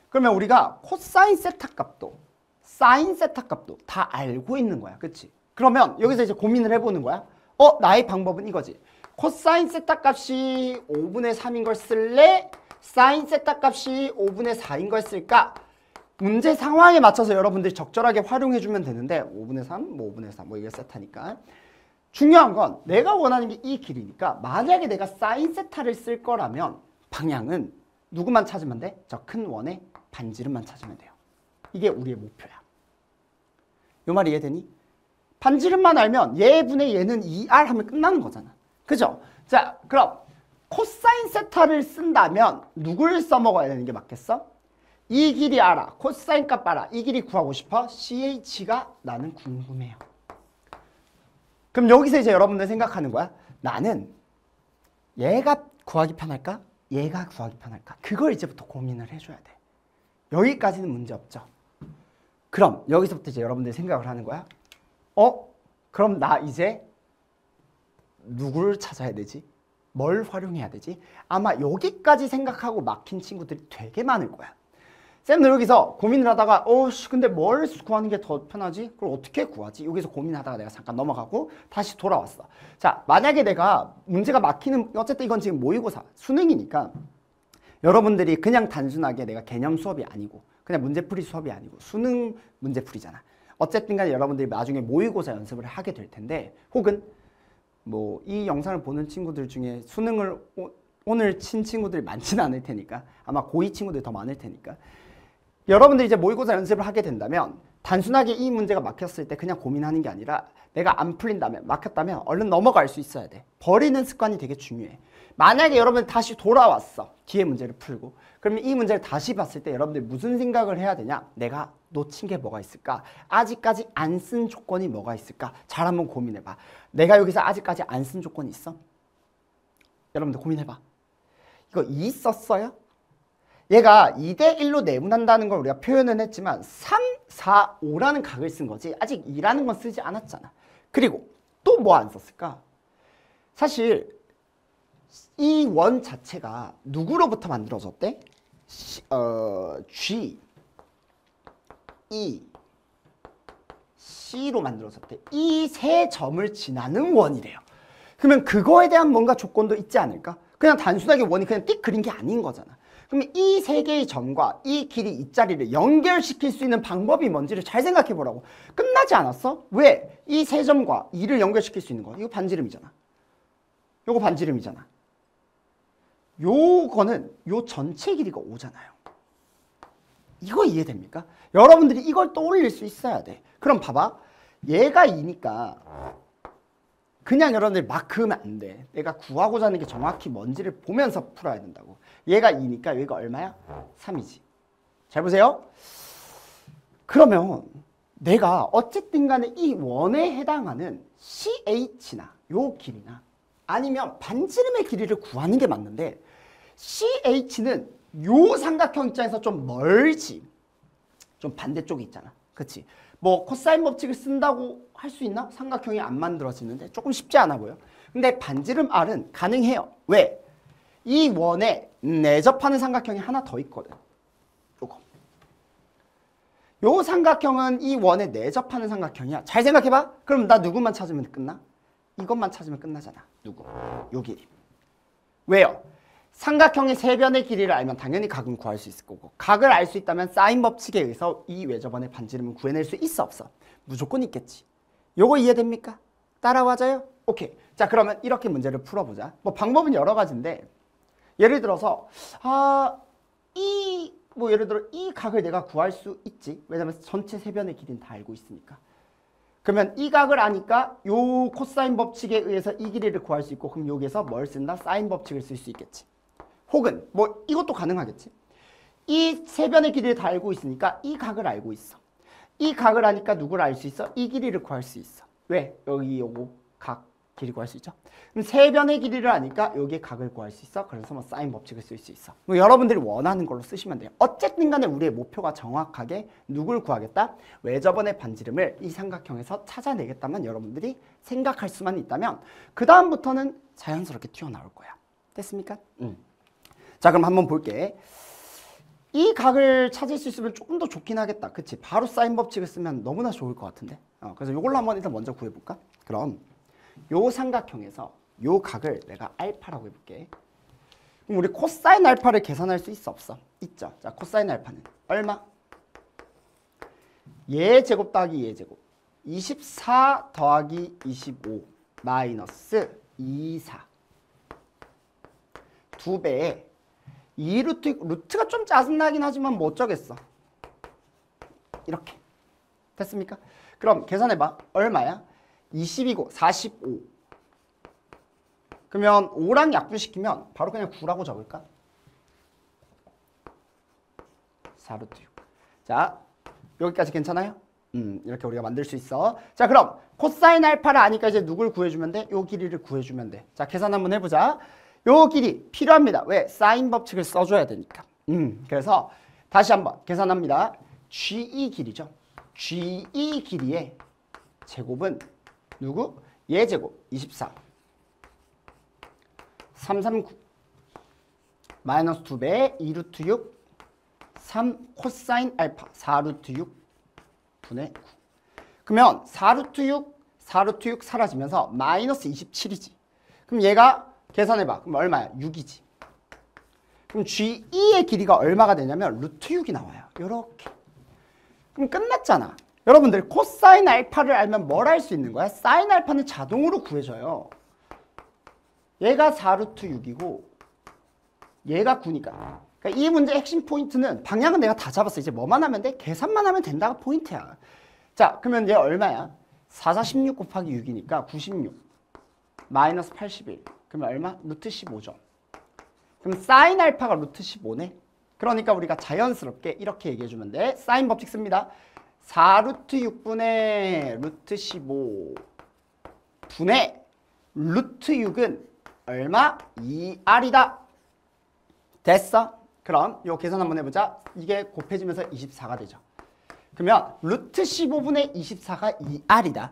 그러면 우리가 코사인 세타 값도 사인 세타 값도 다 알고 있는 거야. 그치? 그러면 여기서 이제 고민을 해보는 거야. 나의 방법은 이거지. 코사인 세타 값이 5분의 3인 걸 쓸래? 사인 세타 값이 5분의 4인 걸 쓸까? 문제 상황에 맞춰서 여러분들이 적절하게 활용해주면 되는데 5분의 3, 뭐 5분의 4, 뭐 이게 세타니까. 중요한 건 내가 원하는 게 이 길이니까 만약에 내가 사인 세타를 쓸 거라면 방향은 누구만 찾으면 돼? 저 큰 원의 반지름만 찾으면 돼요. 이게 우리의 목표야. 요 말 이해되니? 반지름만 알면 얘분의 얘는 2R 하면 끝나는 거잖아. 그죠? 자, 그럼 코사인 세타를 쓴다면 누굴 써먹어야 되는 게 맞겠어? 이 길이 알아. 코사인 값 알아. 이 길이 구하고 싶어? CH가 나는 궁금해요. 그럼 여기서 이제 여러분들 생각하는 거야. 나는 얘가 구하기 편할까? 얘가 구하기 편할까? 그걸 이제부터 고민을 해줘야 돼. 여기까지는 문제 없죠. 그럼 여기서부터 이제 여러분들이 생각을 하는 거야. 그럼 나 이제 누구를 찾아야 되지? 뭘 활용해야 되지? 아마 여기까지 생각하고 막힌 친구들이 되게 많을 거야. 쌤도 여기서 고민을 하다가 근데 뭘 구하는 게 더 편하지? 그걸 어떻게 구하지? 여기서 고민하다가 내가 잠깐 넘어가고 다시 돌아왔어. 자, 만약에 내가 문제가 막히는, 어쨌든 이건 지금 모의고사, 수능이니까 여러분들이 그냥 단순하게 내가 개념 수업이 아니고 그냥 문제풀이 수업이 아니고 수능 문제풀이잖아. 어쨌든 간에 여러분들이 나중에 모의고사 연습을 하게 될 텐데 혹은 뭐 이 영상을 보는 친구들 중에 수능을 오늘 친 친구들이 많지는 않을 테니까 아마 고2 친구들이 더 많을 테니까 여러분들이 이제 모의고사 연습을 하게 된다면 단순하게 이 문제가 막혔을 때 그냥 고민하는 게 아니라 내가 안 풀린다면, 막혔다면 얼른 넘어갈 수 있어야 돼. 버리는 습관이 되게 중요해. 만약에 여러분 다시 돌아왔어. 뒤에 문제를 풀고. 그러면 이 문제를 다시 봤을 때 여러분들이 무슨 생각을 해야 되냐? 내가 놓친 게 뭐가 있을까? 아직까지 안 쓴 조건이 뭐가 있을까? 잘 한번 고민해봐. 내가 여기서 아직까지 안 쓴 조건이 있어? 여러분들 고민해봐. 이거 2 썼어요? 얘가 2대1로 내분한다는 걸 우리가 표현은 했지만 3, 4, 5라는 각을 쓴 거지 아직 2라는 건 쓰지 않았잖아. 그리고 또 뭐 안 썼을까? 사실 이 원 자체가 누구로부터 만들어졌대? G, E, C로 만들어졌대. 이 세 점을 지나는 원이래요. 그러면 그거에 대한 뭔가 조건도 있지 않을까? 그냥 단순하게 원이 그냥 띡 그린 게 아닌 거잖아. 그러면 이 세 개의 점과 이 길이 이 자리를 연결시킬 수 있는 방법이 뭔지를 잘 생각해 보라고. 끝나지 않았어? 왜? 이 세 점과 이를 연결시킬 수 있는 거. 이거 반지름이잖아. 요거 반지름이잖아. 요거는 요 전체 길이가 5잖아요. 이거 이해됩니까? 여러분들이 이걸 떠올릴 수 있어야 돼. 그럼 봐봐. 얘가 2니까 그냥 여러분들이 막 그으면 안 돼. 내가 구하고자 하는 게 정확히 뭔지를 보면서 풀어야 된다고. 얘가 2니까 여기가 얼마야? 3이지. 잘 보세요. 그러면 내가 어쨌든 간에 이 원에 해당하는 CH나 요 길이나 아니면 반지름의 길이를 구하는 게 맞는데 CH는 요 삼각형 입장에서 좀 멀지. 좀 반대쪽이 있잖아. 그치? 뭐 코사인 법칙을 쓴다고 할 수 있나? 삼각형이 안 만들어지는데 조금 쉽지 않아 보여. 근데 반지름 R은 가능해요. 왜? 이 원에 내접하는 삼각형이 하나 더 있거든. 요거. 요 삼각형은 이 원에 내접하는 삼각형이야. 잘 생각해봐. 그럼 나 누구만 찾으면 끝나? 이것만 찾으면 끝나잖아. 누구? 요 길이. 왜요? 삼각형의 세 변의 길이를 알면 당연히 각은 구할 수 있을 거고 각을 알 수 있다면 사인 법칙에 의해서 이 외접원의 반지름은 구해낼 수 있어 없어? 무조건 있겠지. 요거 이해됩니까? 따라와줘요? 오케이. 자 그러면 이렇게 문제를 풀어보자. 뭐 방법은 여러 가지인데 예를 들어서 예를 들어 이 각을 내가 구할 수 있지. 왜냐면 전체 세 변의 길이는 다 알고 있으니까. 그러면 이 각을 아니까 요 코사인 법칙에 의해서 이 길이를 구할 수 있고 그럼 여기에서 뭘 쓴다? 사인 법칙을 쓸 수 있겠지. 혹은 뭐 이것도 가능하겠지. 이 세 변의 길이를 다 알고 있으니까 이 각을 알고 있어. 이 각을 아니까 누구를 알 수 있어? 이 길이를 구할 수 있어. 왜? 여기 요거 각 길이 구할 수 있죠. 그럼 세 변의 길이를 아니까 여기에 각을 구할 수 있어. 그래서 뭐 사인 법칙을 쓸 수 있어. 뭐 여러분들이 원하는 걸로 쓰시면 돼요. 어쨌든 간에 우리의 목표가 정확하게 누굴 구하겠다? 외접원의 반지름을 이 삼각형에서 찾아내겠다면 여러분들이 생각할 수만 있다면 그 다음부터는 자연스럽게 튀어나올 거야. 됐습니까? 자 그럼 한번 볼게. 이 각을 찾을 수 있으면 조금 더 좋긴 하겠다. 그치? 바로 사인 법칙을 쓰면 너무나 좋을 것 같은데. 그래서 이걸로 한번 일단 먼저 구해볼까? 그럼 요 삼각형에서 요 각을 내가 알파라고 해볼게. 그럼 우리 코사인 알파를 계산할 수 있어 없어? 있죠. 자 코사인 알파는 얼마? 얘 제곱 더하기 얘 제곱 24 더하기 25 마이너스 24 2배에 2루트가 좀 짜증나긴 하지만 뭐 어쩌겠어. 이렇게 됐습니까? 그럼 계산해봐. 얼마야? 20이고 45 그러면 5랑 약분시키면 바로 그냥 9라고 적을까? 4루트 6 자 여기까지 괜찮아요? 이렇게 우리가 만들 수 있어. 자 그럼 코사인 알파를 아니까 이제 누굴 구해주면 돼? 요 길이를 구해주면 돼. 자 계산 한번 해보자. 요 길이 필요합니다. 왜? 사인 법칙을 써줘야 되니까. 그래서 다시 한번 계산합니다. GE 길이죠. GE 길이의 제곱은 누구? 얘 제곱 24 339 마이너스 2배 2루트 6 3 코사인 알파 4루트 6 분의 9 그러면 4루트 6 사라지면서 마이너스 27이지. 그럼 얘가 계산해봐. 그럼 얼마야? 6이지. 그럼 GE의 길이가 얼마가 되냐면 루트 6이 나와요. 요렇게. 그럼 끝났잖아. 여러분들 코사인 알파를 알면 뭘 할 수 있는 거야? 사인 알파는 자동으로 구해져요. 얘가 4루트 6이고 얘가 9니까. 그러니까 이 문제의 핵심 포인트는 방향은 내가 다 잡았어. 이제 뭐만 하면 돼? 계산만 하면 된다가 포인트야. 자 그러면 얘 얼마야? 4, 4, 16 곱하기 6이니까 96 마이너스 81 그러면 얼마? 루트 15죠. 그럼 사인 알파가 루트 15네. 그러니까 우리가 자연스럽게 이렇게 얘기해주면 돼. 사인 법칙 씁니다. 4루트 6분의 루트 15 분의 루트 6은 얼마? 2R이다. 됐어? 그럼 요 계산 한번 해보자. 이게 곱해지면서 24가 되죠. 그러면 루트 15분의 24가 2R이다.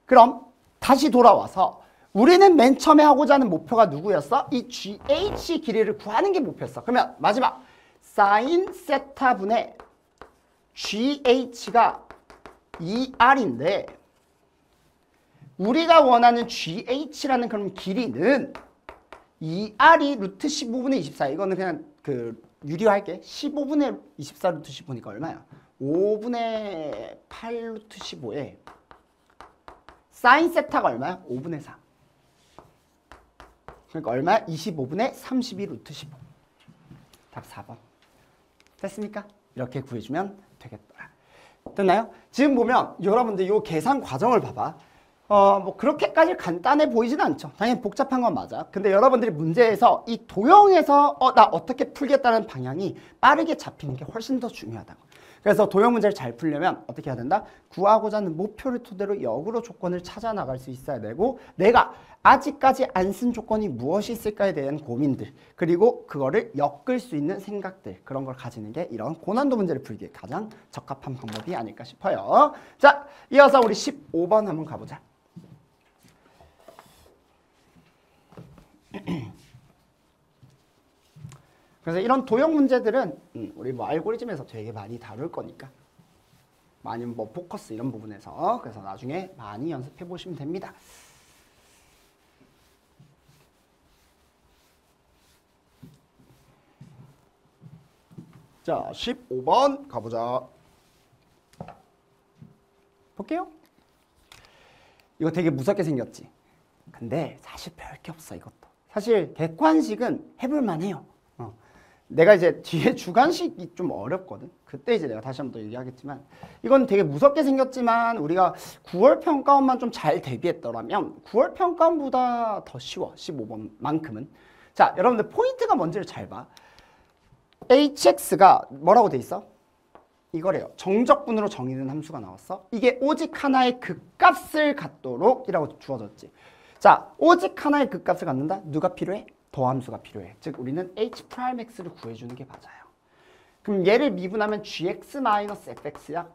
그럼 다시 돌아와서 우리는 맨 처음에 하고자 하는 목표가 누구였어? 이 GH 길이를 구하는 게 목표였어. 그러면 마지막 사인 세타분의 GH가 2R인데 우리가 원하는 GH라는 그런 길이는 2R이 루트 15분의 24. 이거는 그냥 유리화할게. 15분의 24 루트 15니까 얼마야? 5분의 8 루트 15에 사인 세타가 얼마야? 5분의 4. 그러니까 얼마야? 25분의 32 루트 15. 답 4번. 됐습니까? 이렇게 구해주면 되겠다. 됐나요? 지금 보면 여러분들 이 계산 과정을 봐봐. 뭐 그렇게까지 간단해 보이진 않죠. 당연히 복잡한 건 맞아. 근데 여러분들이 문제에서 이 도형에서 나 어떻게 풀겠다는 방향이 빠르게 잡히는 게 훨씬 더 중요하다고. 그래서 도형 문제를 잘 풀려면 어떻게 해야 된다? 구하고자 하는 목표를 토대로 역으로 조건을 찾아 나갈 수 있어야 되고, 내가 아직까지 안 쓴 조건이 무엇이 있을까에 대한 고민들, 그리고 그거를 엮을 수 있는 생각들, 그런 걸 가지는 게 이런 고난도 문제를 풀기에 가장 적합한 방법이 아닐까 싶어요. 자, 이어서 우리 15번 한번 가보자. 그래서 이런 도형 문제들은 우리 뭐 알고리즘에서 되게 많이 다룰 거니까, 많이 뭐 포커스 이런 부분에서, 그래서 나중에 많이 연습해 보시면 됩니다. 자, 15번 가보자. 볼게요. 이거 되게 무섭게 생겼지? 근데 사실 별게 없어, 이것도. 사실 객관식은 해볼 만해요. 내가 이제 뒤에 주관식이 좀 어렵거든. 그때 이제 내가 다시 한번 더 얘기하겠지만, 이건 되게 무섭게 생겼지만 우리가 9월 평가원만 좀 잘 대비했더라면 9월 평가원보다 더 쉬워. 15번만큼은. 자, 여러분들 포인트가 뭔지를 잘 봐. hx가 뭐라고 돼 있어? 이거래요. 정적분으로 정의된 함수가 나왔어. 이게 오직 하나의 극값을 갖도록 이라고 주어졌지. 자, 오직 하나의 극값을 갖는다? 누가 필요해? 더함수가 필요해. 즉 우리는 h'x를 구해주는 게 맞아요. 그럼 얘를 미분하면 gx-fx야.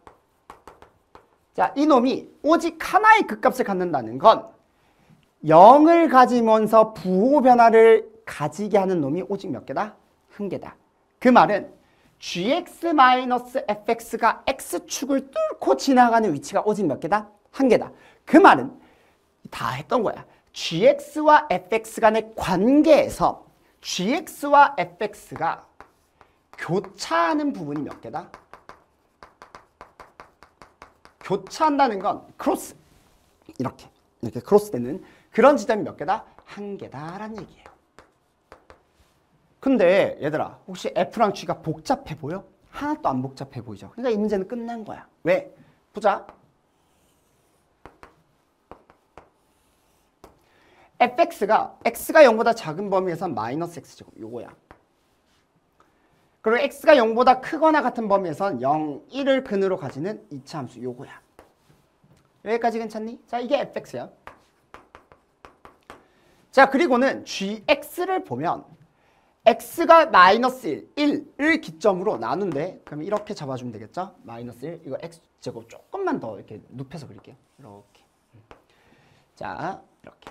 자, 이놈이 오직 하나의 극값을 갖는다는 건 0을 가지면서 부호 변화를 가지게 하는 놈이 오직 몇 개다? 한 개다. 그 말은 gx-fx가 x축을 뚫고 지나가는 위치가 오직 몇 개다? 한 개다. 그 말은 다 했던 거야. gx와 fx 간의 관계에서 gx와 fx가 교차하는 부분이 몇 개다? 교차한다는 건 크로스, 이렇게 크로스되는 그런 지점이 몇 개다? 한 개다라는 얘기예요. 근데 얘들아, 혹시 f랑 g가 복잡해 보여? 하나도 안 복잡해 보이죠? 그러니까 이 문제는 끝난 거야. 왜? 보자. fx가 x가 0보다 작은 범위에선 마이너스 x제곱 요거야. 그리고 x가 0보다 크거나 같은 범위에선 0, 1을 근으로 가지는 이차 함수 요거야. 여기까지 괜찮니? 자, 이게 fx야. 자, 그리고는 gx를 보면 x가 마이너스 1, 1을 기점으로 나눈대. 그럼 이렇게 잡아주면 되겠죠? 마이너스 1, 이거 x제곱 조금만 더 이렇게 눕혀서 그릴게요. 이렇게. 자, 이렇게.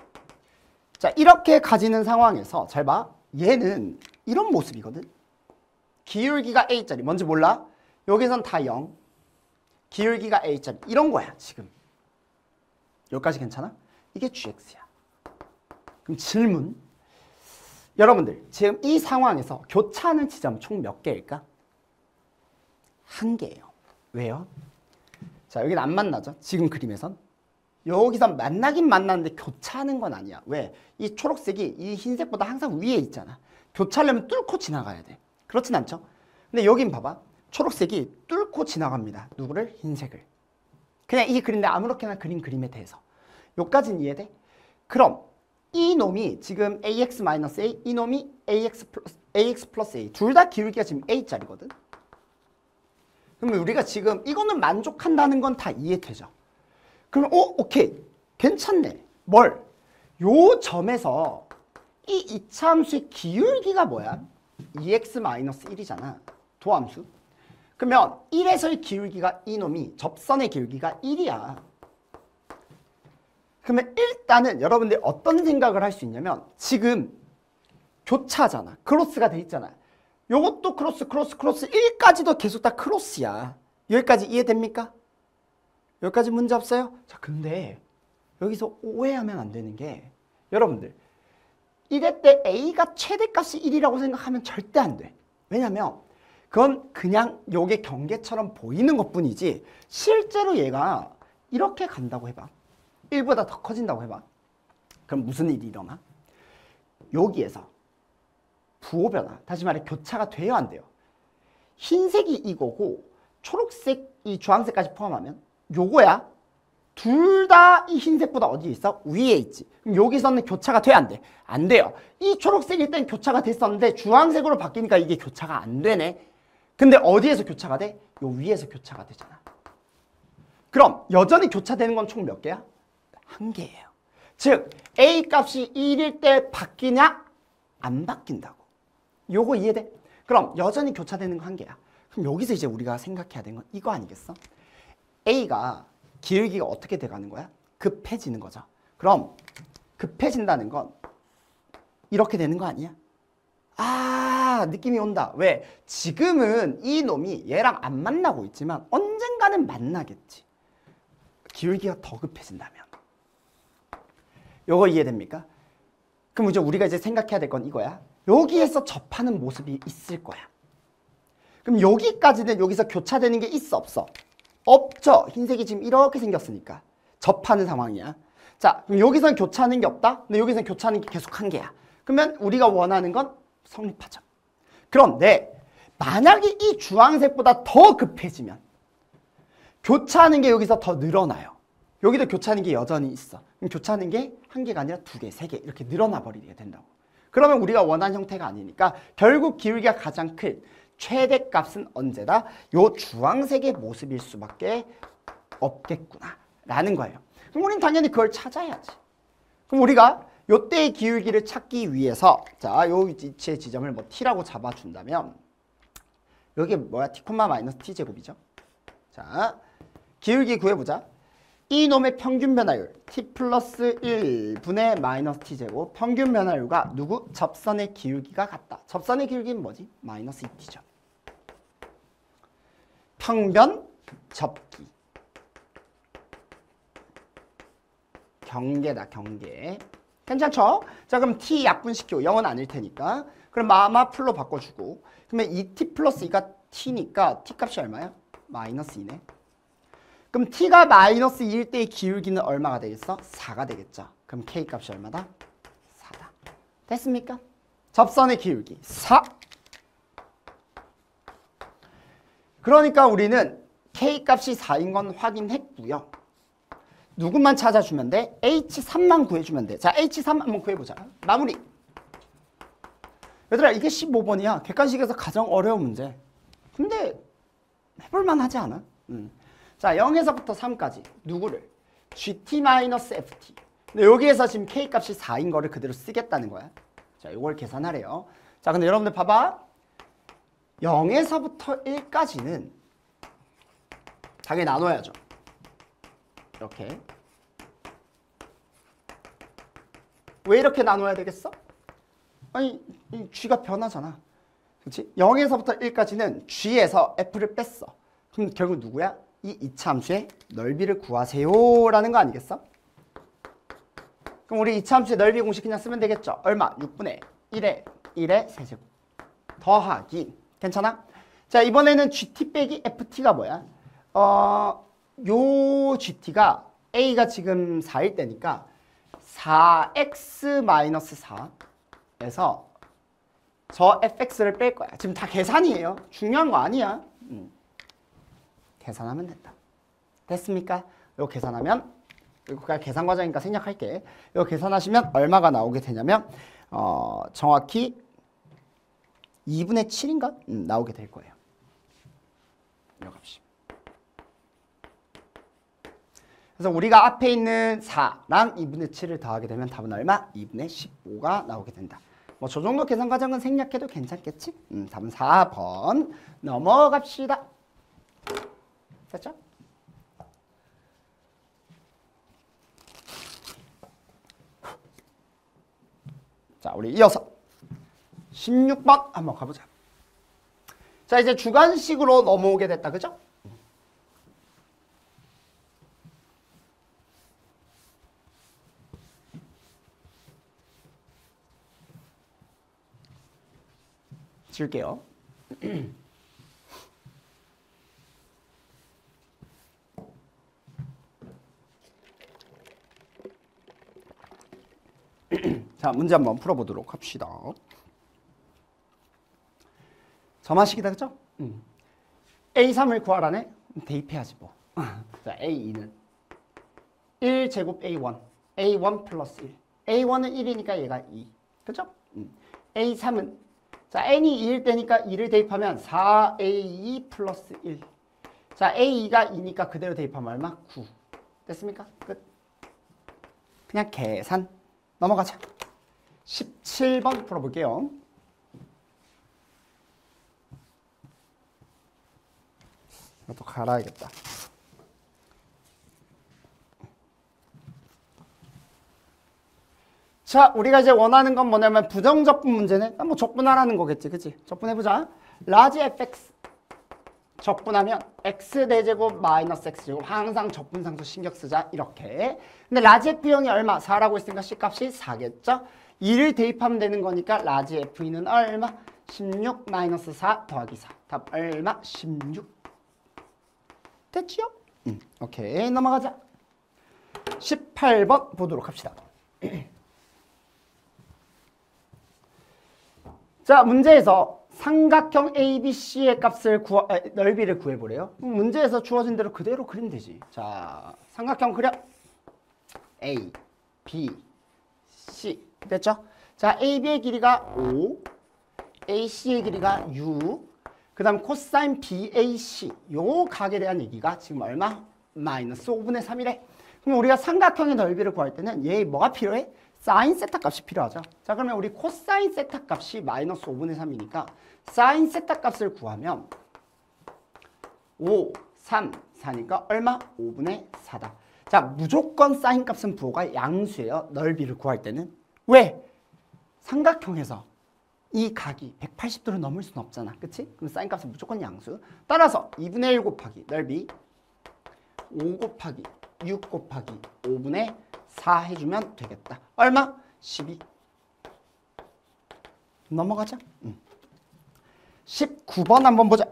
자, 이렇게 가지는 상황에서 잘 봐. 얘는 이런 모습이거든. 기울기가 a짜리. 뭔지 몰라? 여기선 다 0. 기울기가 a짜리. 이런 거야, 지금. 여기까지 괜찮아? 이게 gx야. 그럼 질문. 여러분들, 지금 이 상황에서 교차하는 지점 총 몇 개일까? 한 개예요. 왜요? 자, 여기는 안 만나죠? 지금 그림에선. 여기서 만나긴 만나는데 교차하는 건 아니야. 왜? 이 초록색이 이 흰색보다 항상 위에 있잖아. 교차하려면 뚫고 지나가야 돼. 그렇진 않죠? 근데 여긴 봐봐. 초록색이 뚫고 지나갑니다. 누구를? 흰색을. 그냥 이 그림인데 아무렇게나 그림에 대해서. 여기까지는 이해돼? 그럼 이 놈이 지금 ax-a, 이 놈이 ax 플러스 a. 둘 다 기울기가 지금 a짜리거든. 그러면 우리가 지금 이거는 만족한다는 건 다 이해되죠? 그럼 오케이. 괜찮네. 뭘? 요 점에서 이 이차 함수의 기울기가 뭐야? 2x-1이잖아. 도함수. 그러면 1에서의 기울기가 이놈이 접선의 기울기가 1이야. 그러면 일단은 여러분들이 어떤 생각을 할 수 있냐면 지금 교차잖아. 크로스가 돼 있잖아. 요것도 크로스 1까지도 계속 다 크로스야. 여기까지 이해됩니까? 여기까지 문제 없어요? 자, 근데 여기서 오해하면 안 되는 게 여러분들 이럴 때 a가 최대값이 1이라고 생각하면 절대 안 돼. 왜냐면 그건 그냥 요게 경계처럼 보이는 것뿐이지 실제로 얘가 이렇게 간다고 해봐. 1보다 더 커진다고 해봐. 그럼 무슨 일이 일어나? 여기에서 부호 변화, 다시 말해 교차가 돼요, 안 돼요? 흰색이 이거고 초록색, 이 주황색까지 포함하면 요거야. 둘 다 이 흰색보다 어디에 있어? 위에 있지. 그럼 여기서는 교차가 돼? 안 돼? 안 돼요. 이 초록색일 땐 교차가 됐었는데 주황색으로 바뀌니까 이게 교차가 안 되네. 근데 어디에서 교차가 돼? 요 위에서 교차가 되잖아. 그럼 여전히 교차되는 건 총 몇 개야? 한 개예요. 즉 A 값이 1일 때 바뀌냐? 안 바뀐다고. 요거 이해돼? 그럼 여전히 교차되는 거 한 개야. 그럼 여기서 이제 우리가 생각해야 되는 건 이거 아니겠어? A가 기울기가 어떻게 돼가는 거야? 급해지는 거죠. 그럼 급해진다는 건 이렇게 되는 거 아니야? 아, 느낌이 온다. 왜? 지금은 이 놈이 얘랑 안 만나고 있지만 언젠가는 만나겠지. 기울기가 더 급해진다면. 요거 이해됩니까? 그럼 이제 우리가 이제 생각해야 될 건 이거야. 여기에서 접하는 모습이 있을 거야. 그럼 여기까지는 여기서 교차되는 게 있어 없어? 없죠. 흰색이 지금 이렇게 생겼으니까 접하는 상황이야. 자, 그럼 여기서는 교차하는 게 없다? 근데 여기서는 교차하는 게 계속 한 개야. 그러면 우리가 원하는 건 성립하죠. 그런데 만약에 이 주황색보다 더 급해지면 교차하는 게 여기서 더 늘어나요. 여기도 교차하는 게 여전히 있어. 그럼 교차하는 게 한 개가 아니라 두 개, 세 개 이렇게 늘어나 버리게 된다고. 그러면 우리가 원하는 형태가 아니니까 결국 기울기가 가장 큰 최대값은 언제다? 요 주황색의 모습일 수밖에 없겠구나 라는 거예요. 그럼 우린 당연히 그걸 찾아야지. 그럼 우리가 요때의 기울기를 찾기 위해서 자, 요 위치의 지점을 뭐 t라고 잡아준다면 여기 뭐야? t, 마이너스 t제곱이죠. 자, 기울기 구해보자. 이 놈의 평균 변화율 t 플러스 1분의 마이너스 t제곱. 평균 변화율과 누구? 접선의 기울기가 같다. 접선의 기울기는 뭐지? 마이너스 2t죠. 평변 접기. 경계다, 경계. 괜찮죠? 자, 그럼 t 약분시키고 0은 아닐 테니까. 그럼 마마 풀로 바꿔주고. 그러면 2t 플러스 2가 t니까 t 값이 얼마야? 마이너스 2네. 그럼 t가 마이너스 2일 때의 기울기는 얼마가 되겠어? 4가 되겠죠. 그럼 k 값이 얼마다? 4다. 됐습니까? 접선의 기울기 4. 그러니까 우리는 k 값이 4인 건 확인했고요. 누구만 찾아주면 돼? h3만 구해주면 돼. 자, h3 한번 구해보자. 마무리. 얘들아, 이게 15번이야. 객관식에서 가장 어려운 문제. 근데 해볼만 하지 않아? 자, 0에서부터 3까지 누구를? gt-ft. 근데 여기에서 지금 k값이 4인 거를 그대로 쓰겠다는 거야. 자, 이걸 계산하래요. 자, 근데 여러분들 봐봐. 0에서부터 1까지는 당연히 나눠야죠. 이렇게. 왜 이렇게 나눠야 되겠어? 아니, 이 g가 변하잖아. 그렇지? 0에서부터 1까지는 g에서 f를 뺐어. 그럼 결국 누구야? 이 이차함수의 넓이를 구하세요 라는 거 아니겠어? 그럼 우리 이차함수의 넓이 공식 그냥 쓰면 되겠죠? 얼마? 6분의 1의 세제곱 더하기. 괜찮아? 자, 이번에는 gt 빼기 ft가 뭐야? 요 gt가 a가 지금 4일 때니까 4x-4에서 저 fx를 뺄 거야. 지금 다 계산이에요. 중요한 거 아니야. 계산하면 된다. 됐습니까? 이거 계산하면, 이거 계산 과정이니까 생략할게. 이거 계산하시면 얼마가 나오게 되냐면 정확히 2분의 7인가? 나오게 될 거예요. 이 값이. 그래서 우리가 앞에 있는 4랑 2분의 7을 더하게 되면 답은 얼마? 2분의 15가 나오게 된다. 뭐 저 정도 계산 과정은 생략해도 괜찮겠지? 답은 4번 넘어갑시다. 됐죠? 자, 우리 이어서 16번 한번 가보자. 자, 이제 주관식으로 넘어오게 됐다. 그죠? 지울게요. 자, 문제 한번 풀어보도록 합시다. 점화식이다, 그죠? A3을 구하라네? 대입해야지 뭐. 자, A2는 1제곱 A1. A1 플러스 1. A1은 1이니까 얘가 2. 그죠? A3은 자 n이 2일 때니까 2를 대입하면 4A2 플러스 1. 자 A2가 2니까 그대로 대입하면 얼마? 9. 됐습니까? 끝. 그냥 계산. 넘어가자. 17번 풀어볼게요. 이것도 갈아야겠다. 자, 우리가 이제 원하는 건 뭐냐면 부정적분 문제네. 뭐 적분하라는 거겠지, 그치? 적분해보자. 라지 fx 적분하면 x 대제곱 마이너스 x제곱 항상 적분상수 신경 쓰자 이렇게. 근데 라지 f형이 얼마? 4라고 했으니까 c값이 4겠죠? 2를 대입하면 되는 거니까 라지 f는 얼마? 16 마이너스 4 더하기 4. 답 얼마? 16. 됐지요? 오케이, 넘어가자. 18번 보도록 합시다. 자, 문제에서 삼각형 ABC의 값을 넓이를 구해보래요. 문제에서 주어진 대로 그대로 그리면 되지. 자, 삼각형 그려. A, B, C. 됐죠? 자, AB의 길이가 5, AC의 길이가 6, 그 다음 코사인 BAC. 요 각에 대한 얘기가 지금 얼마? 마이너스 5분의 3이래. 그럼 우리가 삼각형의 넓이를 구할 때는 얘 뭐가 필요해? 사인 세타 값이 필요하죠. 자, 그러면 우리 코사인 세타 값이 마이너스 5분의 3이니까 사인 세타 값을 구하면 5, 3, 4니까 얼마? 5분의 4다. 자, 무조건 사인 값은 부호가 양수예요. 넓이를 구할 때는. 왜? 삼각형에서 이 각이 180도를 넘을 수는 없잖아. 그치? 그럼 사인 값은 무조건 양수. 따라서 2분의 1 곱하기 넓이 5 곱하기 6 곱하기 5분의 4 해주면 되겠다. 얼마? 12. 넘어가자. 19번 한번 보자.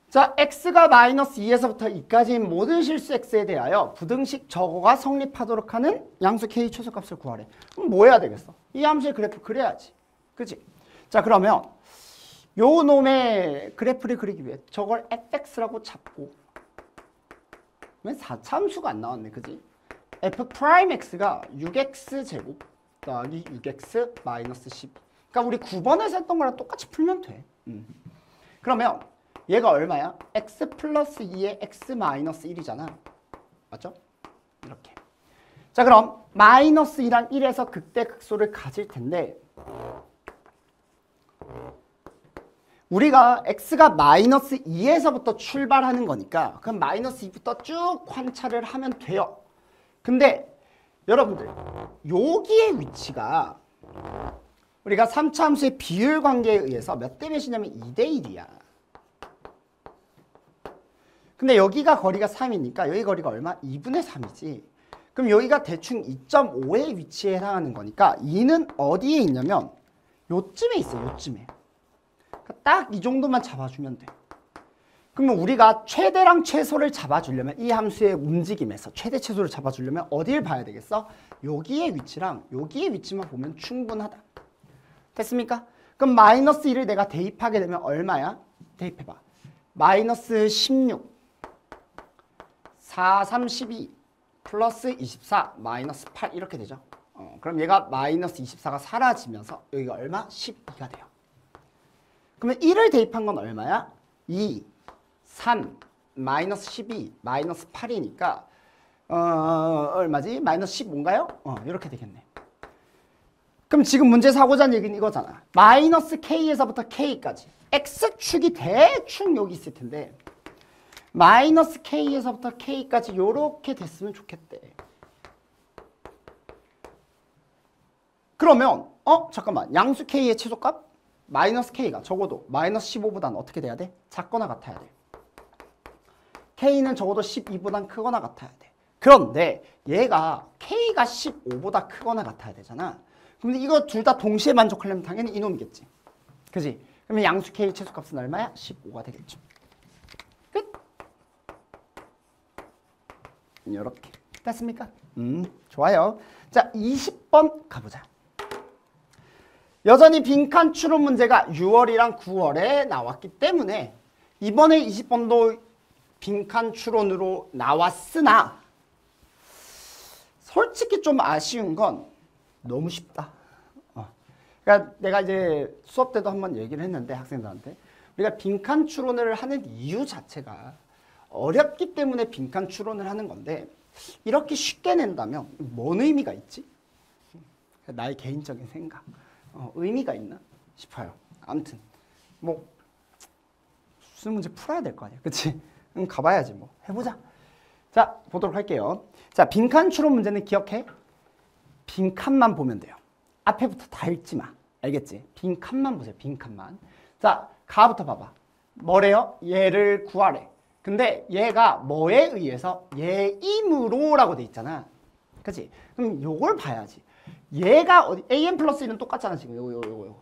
자, x가 마이너스 2에서부터 2까지인 모든 실수 x에 대하여 부등식 저거가 성립하도록 하는 양수 k 최소값을 구하래. 그럼 뭐 해야 되겠어? 이 함수의 그래프 그려야지. 그치? 자, 그러면 요 놈의 그래프를 그리기 위해 저걸 fx라고 잡고 왜 4차함수가 안 나왔네, 그지? f 프라임 x가 6x 제곱 더하기 6x 마이너스 10. 그러니까 우리 9번에서 했던 거랑 똑같이 풀면 돼. 그러면 얘가 얼마야? x 플러스 2에 x 마이너스 1이잖아. 맞죠? 이렇게. 자, 그럼 마이너스 2랑 1에서 극대극소를 가질 텐데 우리가 x가 마이너스 2에서부터 출발하는 거니까 그럼 마이너스 2부터 쭉 관찰을 하면 돼요. 근데 여러분들 여기의 위치가 우리가 3차 함수의 비율 관계에 의해서 몇 대 몇이냐면 2대 1이야. 근데 여기가 거리가 3이니까 여기 거리가 얼마? 2분의 3이지. 그럼 여기가 대충 2.5의 위치에 해당하는 거니까 2는 어디에 있냐면 요쯤에 있어. 요쯤에. 딱 이 정도만 잡아주면 돼. 그러면 우리가 최대랑 최소를 잡아주려면 이 함수의 움직임에서 최대 최소를 잡아주려면 어디를 봐야 되겠어? 여기의 위치랑 여기의 위치만 보면 충분하다. 됐습니까? 그럼 마이너스 1을 내가 대입하게 되면 얼마야? 대입해봐. 마이너스 16, 4, 3, 12, 플러스 24, 마이너스 8 이렇게 되죠. 그럼 얘가 마이너스 24가 사라지면서 여기가 얼마? 12가 돼요. 그러면 1을 대입한 건 얼마야? 2, 3, 마이너스 12, 마이너스 8이니까 얼마지? 마이너스 15인가요? 이렇게 되겠네. 그럼 지금 문제에서 하고자 하는 얘기는 이거잖아. 마이너스 k에서부터 k까지 x축이 대충 여기 있을 텐데 마이너스 k에서부터 k까지 요렇게 됐으면 좋겠대. 그러면 잠깐만, 양수 k의 최소값? 마이너스 k가 적어도 마이너스 15보다는 어떻게 돼야 돼? 작거나 같아야 돼. k는 적어도 12보다는 크거나 같아야 돼. 그런데 얘가 k가 15보다 크거나 같아야 되잖아. 근데 이거 둘 다 동시에 만족하려면 당연히 이놈이겠지. 그지? 그러면 양수 k 최소값은 얼마야? 15가 되겠죠. 끝. 이렇게 됐습니까? 좋아요. 자, 20번 가보자. 여전히 빈칸 추론 문제가 6월이랑 9월에 나왔기 때문에 이번에 20번도 빈칸 추론으로 나왔으나 솔직히 좀 아쉬운 건 너무 쉽다. 그러니까 내가 이제 수업 때도 한번 얘기를 했는데 학생들한테 우리가 빈칸 추론을 하는 이유 자체가 어렵기 때문에 빈칸 추론을 하는 건데 이렇게 쉽게 낸다면 뭔 의미가 있지? 나의 개인적인 생각. 의미가 있나 싶어요. 아무튼 뭐 수능 문제 풀어야 될 거 아니야. 그치? 가봐야지 뭐. 해보자. 자, 보도록 할게요. 자, 빈칸 추론 문제는 기억해. 빈칸만 보면 돼요. 앞에부터 다 읽지 마. 알겠지? 빈칸만 보세요. 빈칸만. 자, 가부터 봐봐. 뭐래요? 얘를 구하래. 근데 얘가 뭐에 의해서 얘이므로라고 돼 있잖아. 그치? 그럼 요걸 봐야지. 얘가 어디 an 플러스 1은 똑같잖아 지금 요거.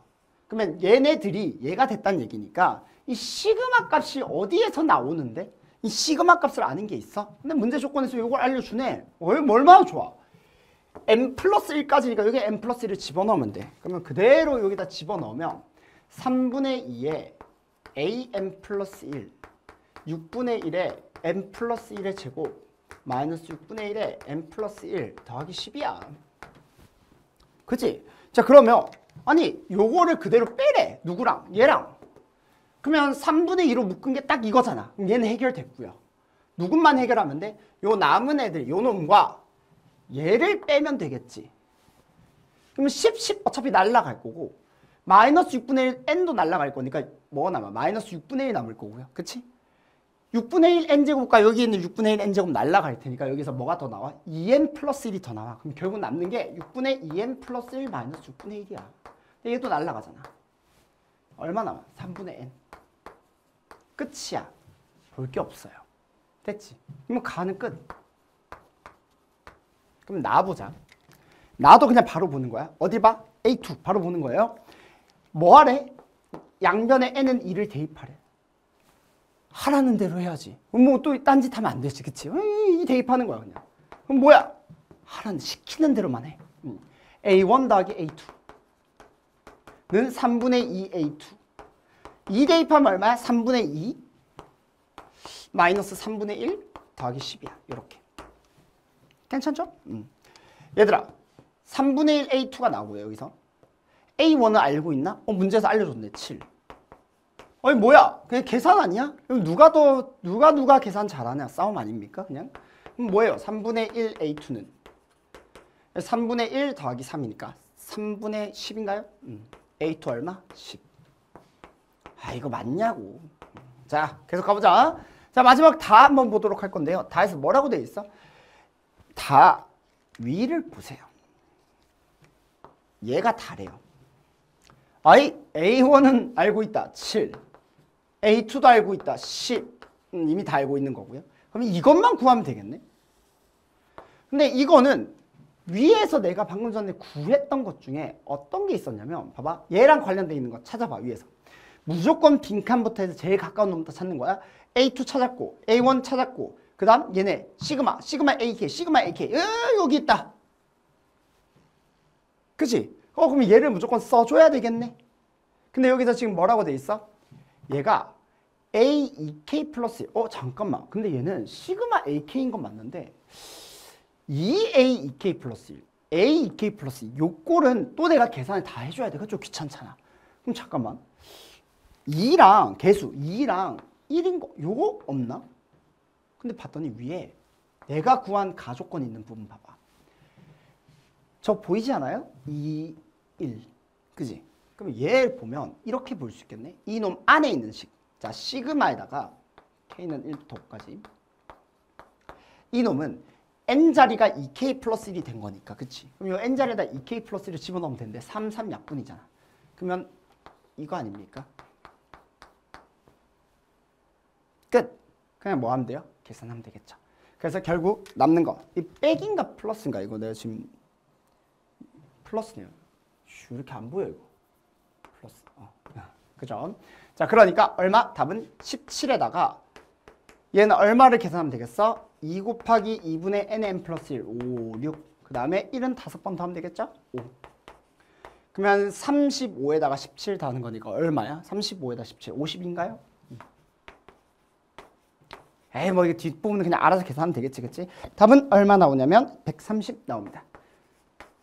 그러면 얘네들이 얘가 됐다는 얘기니까 이 시그마 값이 어디에서 나오는데 이 시그마 값을 아는 게 있어? 근데 문제 조건에서 요걸 알려주네. 얼마나 좋아. n 플러스 1까지니까 여기 n 플러스 1을 집어넣으면 돼. 그러면 그대로 여기다 집어넣으면 3분의 2에 an 플러스 1 6분의 1에 n 플러스 1의 제곱 마이너스 6분의 1에 n 플러스 1 더하기 10이야. 그치? 자, 그러면 아니 요거를 그대로 빼래. 누구랑? 얘랑. 그러면 3분의 2로 묶은 게 딱 이거잖아. 그럼 얘는 해결됐고요. 누군만 해결하면 돼? 요 남은 애들, 요 놈과 얘를 빼면 되겠지. 그러면 10 어차피 날라갈 거고 마이너스 6분의 1 n도 날라갈 거니까 뭐가 남아? 마이너스 6분의 1 남을 거고요. 그치? 6분의 1 n제곱과 여기 있는 6분의 1 n제곱 날라갈 테니까 여기서 뭐가 더 나와? 2n 플러스 1이 더 나와. 그럼 결국 남는 게 6분의 2n 플러스 1 마이너스 6분의 1이야. 근데 얘도 날라가잖아. 얼마 남아? 3분의 n. 끝이야. 볼 게 없어요. 됐지? 그러면 가는 끝. 그럼 나보자. 나도 그냥 바로 보는 거야. 어디 봐? A2 바로 보는 거예요. 뭐 하래? 양변에 n은 2를 대입하래. 하라는 대로 해야지. 뭐 또 딴짓 하면 안 되지. 그치? 이 대입하는 거야 그냥. 그럼 뭐야? 하라는 시키는 대로만 해. A1 더하기 A2는 3분의 2 A2. 2 대입하면 얼마야? 3분의 2 마이너스 3분의 1 더하기 10이야. 이렇게. 괜찮죠? 얘들아 3분의 1 A2가 나오고요. 여기서 A1은 알고 있나? 문제에서 알려줬네. 7. 아니 뭐야? 그냥 계산 아니야? 그럼 누가 계산 잘하냐? 싸움 아닙니까? 그냥? 그럼 뭐예요? 3분의 1 A2는 3분의 1 더하기 3이니까 3분의 10인가요? A2 얼마? 10. 아 이거 맞냐고. 자 계속 가보자. 자 마지막 다 한번 보도록 할 건데요. 다에서 뭐라고 돼 있어? 다 위를 보세요. 얘가 다래요. 아이 A1은 알고 있다. 7. A2도 알고 있다. 10. 이미 다 알고 있는 거고요. 그러면 이것만 구하면 되겠네. 근데 이거는 위에서 내가 방금 전에 구했던 것 중에 어떤 게 있었냐면 봐봐. 얘랑 관련돼 있는 거 찾아봐. 위에서. 무조건 빈칸부터 해서 제일 가까운 놈부터 찾는 거야. A2 찾았고 A1 찾았고 그 다음 얘네 시그마 AK 여기 있다. 그치? 그럼 얘를 무조건 써줘야 되겠네. 근데 여기서 지금 뭐라고 돼 있어? 얘가 AEK 플러스 잠깐만. 근데 얘는 시그마 AK인 건 맞는데 2AEK 플러스 1 AEK 플러스 2 요 꼴은 또 내가 계산을 다 해줘야 돼. 그죠? 귀찮잖아. 그럼 잠깐만 2랑 개수 2랑 1인 거 요거 없나? 근데 봤더니 위에 내가 구한 가조건 있는 부분 봐봐. 저 보이지 않아요? 2, 1. 그지? 그럼 얘 보면 이렇게 볼 수 있겠네. 이 놈 안에 있는 식. 자, 시그마에다가 K는 1부터 5까지. 이 놈은 N자리가 2K 플러스 1이 된 거니까. 그치? 그럼 이 N자리에다 2K 플러스 1을 집어넣으면 되는데 3, 3 약분이잖아. 그러면 이거 아닙니까? 끝. 그냥 뭐 하면 돼요? 계산하면 되겠죠. 그래서 결국 남는 거. 이 백인가 플러스인가? 이거 내가 지금 플러스네요. 이렇게 안 보여 이거. 플러스. 그죠? 자, 그러니까 얼마? 답은 17에다가 얘는 얼마를 계산하면 되겠어? 2 곱하기 2분의 nn 플러스 1. 5, 6. 그 다음에 1은 5번 더 하면 되겠죠? 5. 그러면 35에다가 17 더하는 거니까 얼마야? 35에다 17. 50인가요? 에이 뭐 이게 뒷부분은 그냥 알아서 계산하면 되겠지, 그치? 답은 얼마 나오냐면 130 나옵니다.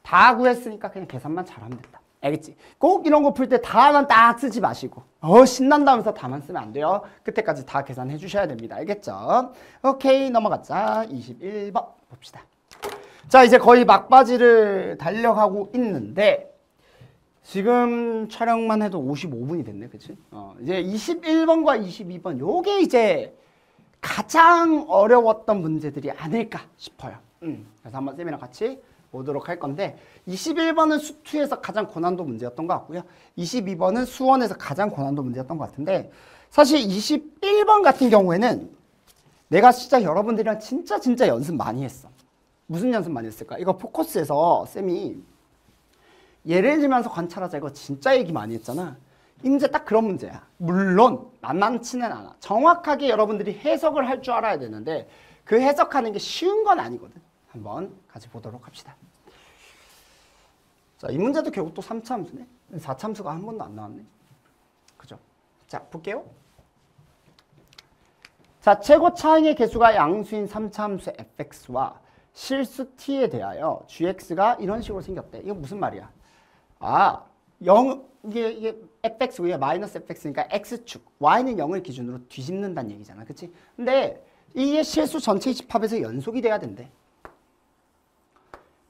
다 구했으니까 그냥 계산만 잘하면 된다. 알겠지? 꼭 이런 거 풀 때 다만 딱 쓰지 마시고 신난다 하면서 다만 쓰면 안 돼요. 그때까지 다 계산해 주셔야 됩니다. 알겠죠? 오케이, 넘어가자. 21번 봅시다. 자, 이제 거의 막바지를 달려가고 있는데 지금 촬영만 해도 55분이 됐네, 그치? 이제 21번과 22번 요게 이제 가장 어려웠던 문제들이 아닐까 싶어요. 그래서 한번 쌤이랑 같이 보도록 할 건데 21번은 수투에서 가장 고난도 문제였던 것 같고요. 22번은 수원에서 가장 고난도 문제였던 것 같은데 사실 21번 같은 경우에는 내가 진짜 여러분들이랑 진짜 연습 많이 했어. 무슨 연습 많이 했을까? 이거 포커스에서 쌤이 예를 들면서 관찰하자 이거 진짜 얘기 많이 했잖아. 이 문제 딱 그런 문제야. 물론 만만치는 않아. 정확하게 여러분들이 해석을 할 줄 알아야 되는데 그 해석하는 게 쉬운 건 아니거든. 한번 같이 보도록 합시다. 자, 이 문제도 결국 또 3차 함수네. 4차 함수가 한 번도 안 나왔네. 그죠? 자, 볼게요. 자, 최고 차항의 개수가 양수인 3차 함수 fx와 실수 t에 대하여 gx가 이런 식으로 생겼대. 이거 무슨 말이야? 이게 fx 위에 마이너스 fx니까 x축, y는 0을 기준으로 뒤집는다는 얘기잖아. 그치? 근데 이게 실수 전체 집합에서 연속이 돼야 된대.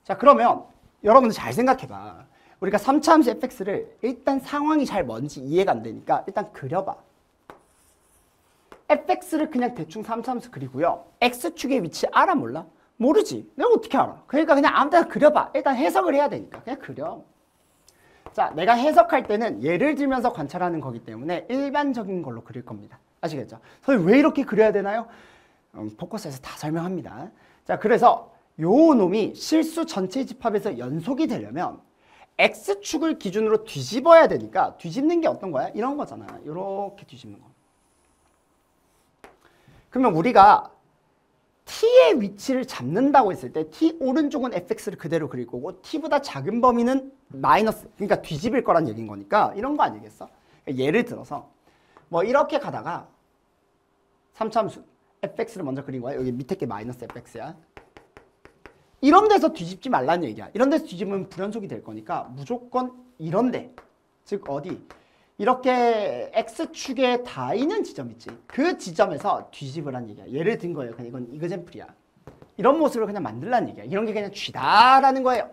자, 그러면 여러분들 잘 생각해봐. 우리가 3차 함수 fx를 일단 상황이 잘 뭔지 이해가 안 되니까 일단 그려봐. fx를 그냥 대충 3차 함수 그리고요. x축의 위치 알아 몰라? 모르지. 내가 어떻게 알아? 그러니까 그냥 아무 데나 그려봐. 일단 해석을 해야 되니까 그냥 그려. 자, 내가 해석할 때는 예를 들면서 관찰하는 거기 때문에 일반적인 걸로 그릴 겁니다. 아시겠죠? 선생님 왜 이렇게 그려야 되나요? 포커스에서 다 설명합니다. 자, 그래서 요 놈이 실수 전체 집합에서 연속이 되려면 x축을 기준으로 뒤집어야 되니까 뒤집는 게 어떤 거야? 이런 거잖아. 이렇게 뒤집는 거. 그러면 우리가 t의 위치를 잡는다고 했을 때 t 오른쪽은 fx를 그대로 그릴 거고 t보다 작은 범위는 마이너스, 그러니까 뒤집을 거란 얘기인 거니까 이런 거 아니겠어? 예를 들어서 뭐 이렇게 가다가 3차 함수 fx를 먼저 그린 거야. 여기 밑에 게 마이너스 fx야. 이런 데서 뒤집지 말라는 얘기야. 이런 데서 뒤집으면 불연속이 될 거니까 무조건 이런 데, 즉 어디? 이렇게 x축에 닿는 지점 있지. 그 지점에서 뒤집으란 얘기야. 예를 든 거예요. 그냥 이건 이그젠플이야. 이런 모습을 그냥 만들라는 얘기야. 이런 게 그냥 쥐다라는 거예요.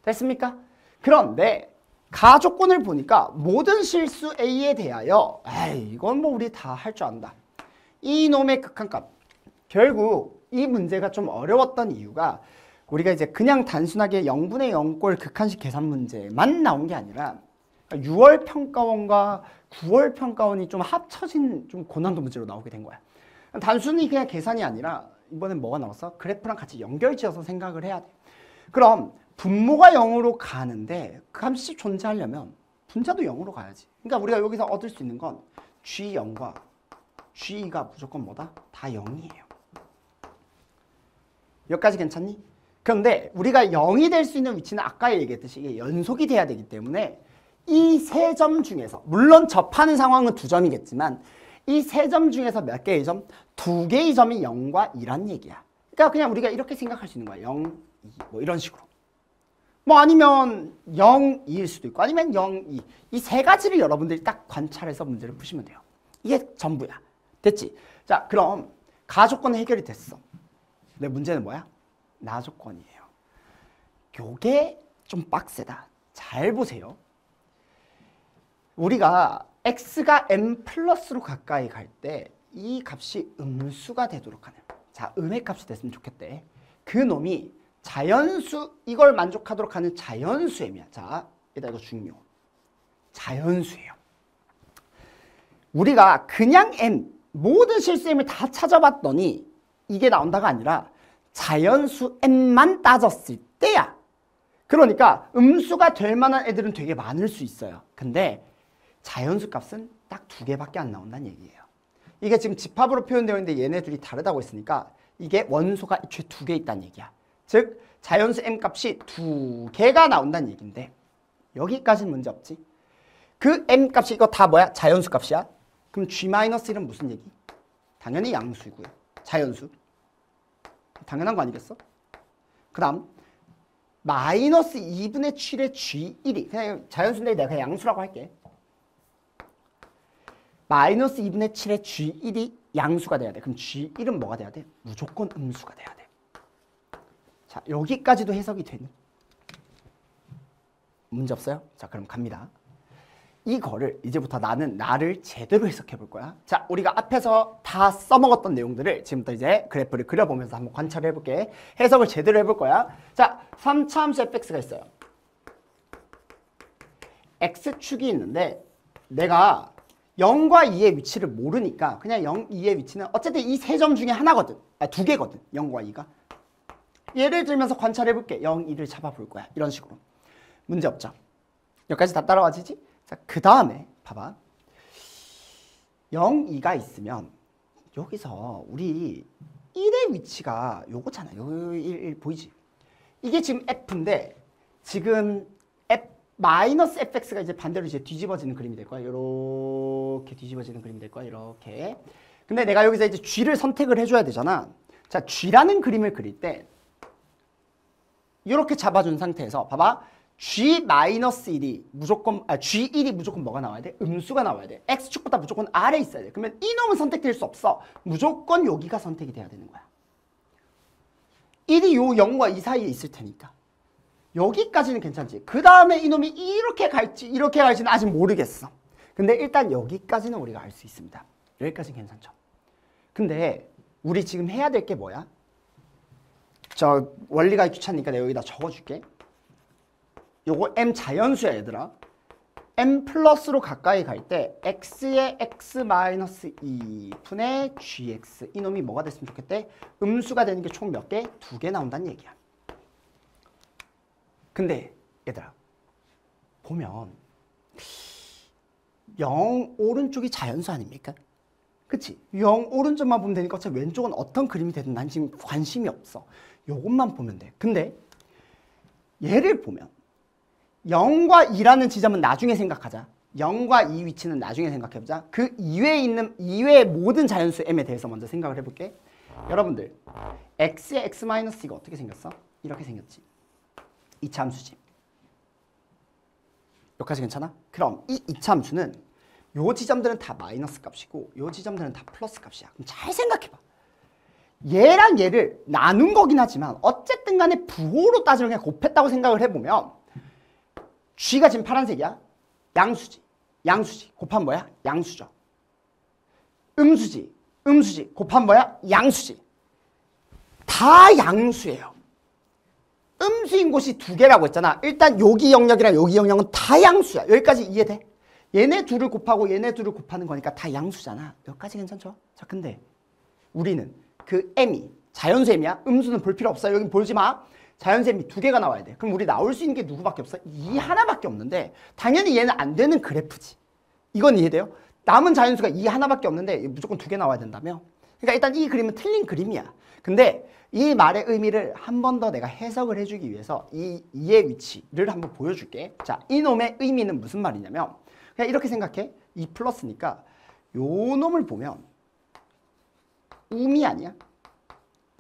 됐습니까? 그런데 가조건을 보니까 모든 실수 a에 대하여 이건 뭐 우리 다 할 줄 안다. 이 놈의 극한값. 결국 이 문제가 좀 어려웠던 이유가 우리가 이제 그냥 단순하게 0분의 0꼴 극한식 계산 문제만 나온 게 아니라 6월 평가원과 9월 평가원이 좀 합쳐진 좀 고난도 문제로 나오게 된 거야. 단순히 그냥 계산이 아니라 이번엔 뭐가 나왔어? 그래프랑 같이 연결지어서 생각을 해야 돼. 그럼 분모가 0으로 가는데 그 값이 존재하려면 분자도 0으로 가야지. 그러니까 우리가 여기서 얻을 수 있는 건 G0과 G가 무조건 뭐다? 다 0이에요. 여기까지 괜찮니? 그런데 우리가 0이 될 수 있는 위치는 아까 얘기했듯이 이게 연속이 돼야 되기 때문에 이 세 점 중에서 물론 접하는 상황은 2점이겠지만 이 세 점 중에서 몇 개의 점? 2개의 점이 0과 2란 얘기야. 그러니까 그냥 우리가 이렇게 생각할 수 있는 거야. 0, 2 뭐 이런 식으로. 뭐 아니면 0, 2일 수도 있고 아니면 0, 2. 이 세 가지를 여러분들이 딱 관찰해서 문제를 푸시면 돼요. 이게 전부야. 됐지? 자, 그럼 가조건은 해결이 됐어. 근데 문제는 뭐야? 나조건이에요. 요게 좀 빡세다. 잘 보세요. 우리가 x가 m 플러스로 가까이 갈 때 이 값이 음수가 되도록 하는, 자, 음의 값이 됐으면 좋겠대. 그 놈이 자연수, 이걸 만족하도록 하는 자연수 m이야. 자, 일단 이거 중요. 자연수예요. 우리가 그냥 m, 모든 실수 m을 다 찾아봤더니 이게 나온다가 아니라 자연수 m만 따졌을 때야. 그러니까 음수가 될 만한 애들은 되게 많을 수 있어요. 근데 자연수 값은 딱 2개밖에 안 나온다는 얘기예요. 이게 지금 집합으로 표현되어 있는데 얘네 둘이 다르다고 했으니까 이게 원소가 애초에 2개 있다는 얘기야. 즉 자연수 m 값이 2개가 나온다는 얘기인데 여기까지는 문제 없지. 그 m 값이 이거 다 뭐야? 자연수 값이야. 그럼 g-1은 무슨 얘기? 당연히 양수이고요. 자연수. 당연한 거 아니겠어? 그 다음 마이너스 2분의 7의 G1이 그냥 자연수인데 내가 그냥 양수라고 할게. 마이너스 2분의 7의 G1이 양수가 돼야 돼. 그럼 G1은 뭐가 돼야 돼? 무조건 음수가 돼야 돼. 자, 여기까지도 해석이 되니? 문제 없어요? 자, 그럼 갑니다. 이거를 이제부터 나는 나를 제대로 해석해 볼 거야. 자, 우리가 앞에서 다 써먹었던 내용들을 지금부터 이제 그래프를 그려보면서 한번 관찰해 볼게. 해석을 제대로 해볼 거야. 자, 3차 함수 fx가 있어요. x축이 있는데 내가 0과 2의 위치를 모르니까 그냥 0, 2의 위치는 어쨌든 이 세 점 중에 하나거든. 두 개거든. 0과 2가. 예를 들면서 관찰해 볼게. 0, 2를 잡아 볼 거야. 이런 식으로. 문제 없죠? 여기까지 다 따라와지지? 자, 그 다음에 봐봐. 0, 2가 있으면 여기서 우리 1의 위치가 요거잖아. 요 1 보이지? 이게 지금 f인데 지금 마이너스 fx가 이제 반대로 이제 뒤집어지는 그림이 될 거야. 이렇게 뒤집어지는 그림이 될 거야. 이렇게. 근데 내가 여기서 이제 g를 선택을 해줘야 되잖아. 자, g라는 그림을 그릴 때 이렇게 잡아준 상태에서 봐봐. G-1이 무조건 G1이 무조건 뭐가 나와야 돼? 음수가 나와야 돼. X축보다 무조건 아래에 있어야 돼. 그러면 이놈은 선택될 수 없어. 무조건 여기가 선택이 돼야 되는 거야. 1이 요 0과 2 사이에 있을 테니까. 여기까지는 괜찮지. 그 다음에 이놈이 이렇게 갈지는 아직 모르겠어. 근데 일단 여기까지는 우리가 알 수 있습니다. 여기까지는 괜찮죠. 근데 우리 지금 해야 될 게 뭐야? 저 원리가 귀찮으니까 내가 여기다 적어줄게. 요거 m 자연수야 얘들아. m 플러스로 가까이 갈 때 x의 x 마이너스 2분의 gx 이놈이 뭐가 됐으면 좋겠대? 음수가 되는 게 총 몇 개? 2개 나온다는 얘기야. 근데 얘들아 보면 0 오른쪽이 자연수 아닙니까? 그치? 0 오른쪽만 보면 되니까 어차피 왼쪽은 어떤 그림이 되든 난 지금 관심이 없어. 요것만 보면 돼. 근데 얘를 보면 0과 2라는 지점은 나중에 생각하자. 0과 2 위치는 나중에 생각해보자. 그 이외에 있는 이외의 모든 자연수 m에 대해서 먼저 생각을 해볼게. 여러분들 x의 x-2가 어떻게 생겼어? 이렇게 생겼지. 2차 함수지. 여기까지 괜찮아? 그럼 이 2차 함수는 요 지점들은 다 마이너스 값이고 요 지점들은 다 플러스 값이야. 그럼 잘 생각해봐. 얘랑 얘를 나눈 거긴 하지만 어쨌든 간에 부호로 따지면 그냥 곱했다고 생각을 해보면 G가 지금 파란색이야. 양수지. 양수지. 곱한 뭐야? 양수죠. 음수지. 음수지. 곱한 뭐야? 양수지. 다 양수예요. 음수인 곳이 2개라고 했잖아. 일단 여기 영역이랑 여기 영역은 다 양수야. 여기까지 이해돼? 얘네 둘을 곱하고 얘네 둘을 곱하는 거니까 다 양수잖아. 여기까지 괜찮죠? 자, 근데 우리는 그 m이 자연수 m이야. 음수는 볼 필요 없어. 여긴 보지 마. 자연수 m이 2개가 나와야 돼. 그럼 우리 나올 수 있는 게 누구밖에 없어? 이 하나밖에 없는데 당연히 얘는 안 되는 그래프지. 이건 이해돼요? 남은 자연수가 이 하나밖에 없는데 무조건 2개 나와야 된다며? 그러니까 일단 이 그림은 틀린 그림이야. 근데 이 말의 의미를 한 번 더 내가 해석을 해주기 위해서 이의 위치를 한번 보여줄게. 자, 이놈의 의미는 무슨 말이냐면 그냥 이렇게 생각해. 2 플러스니까 요 놈을 보면 음이 아니야?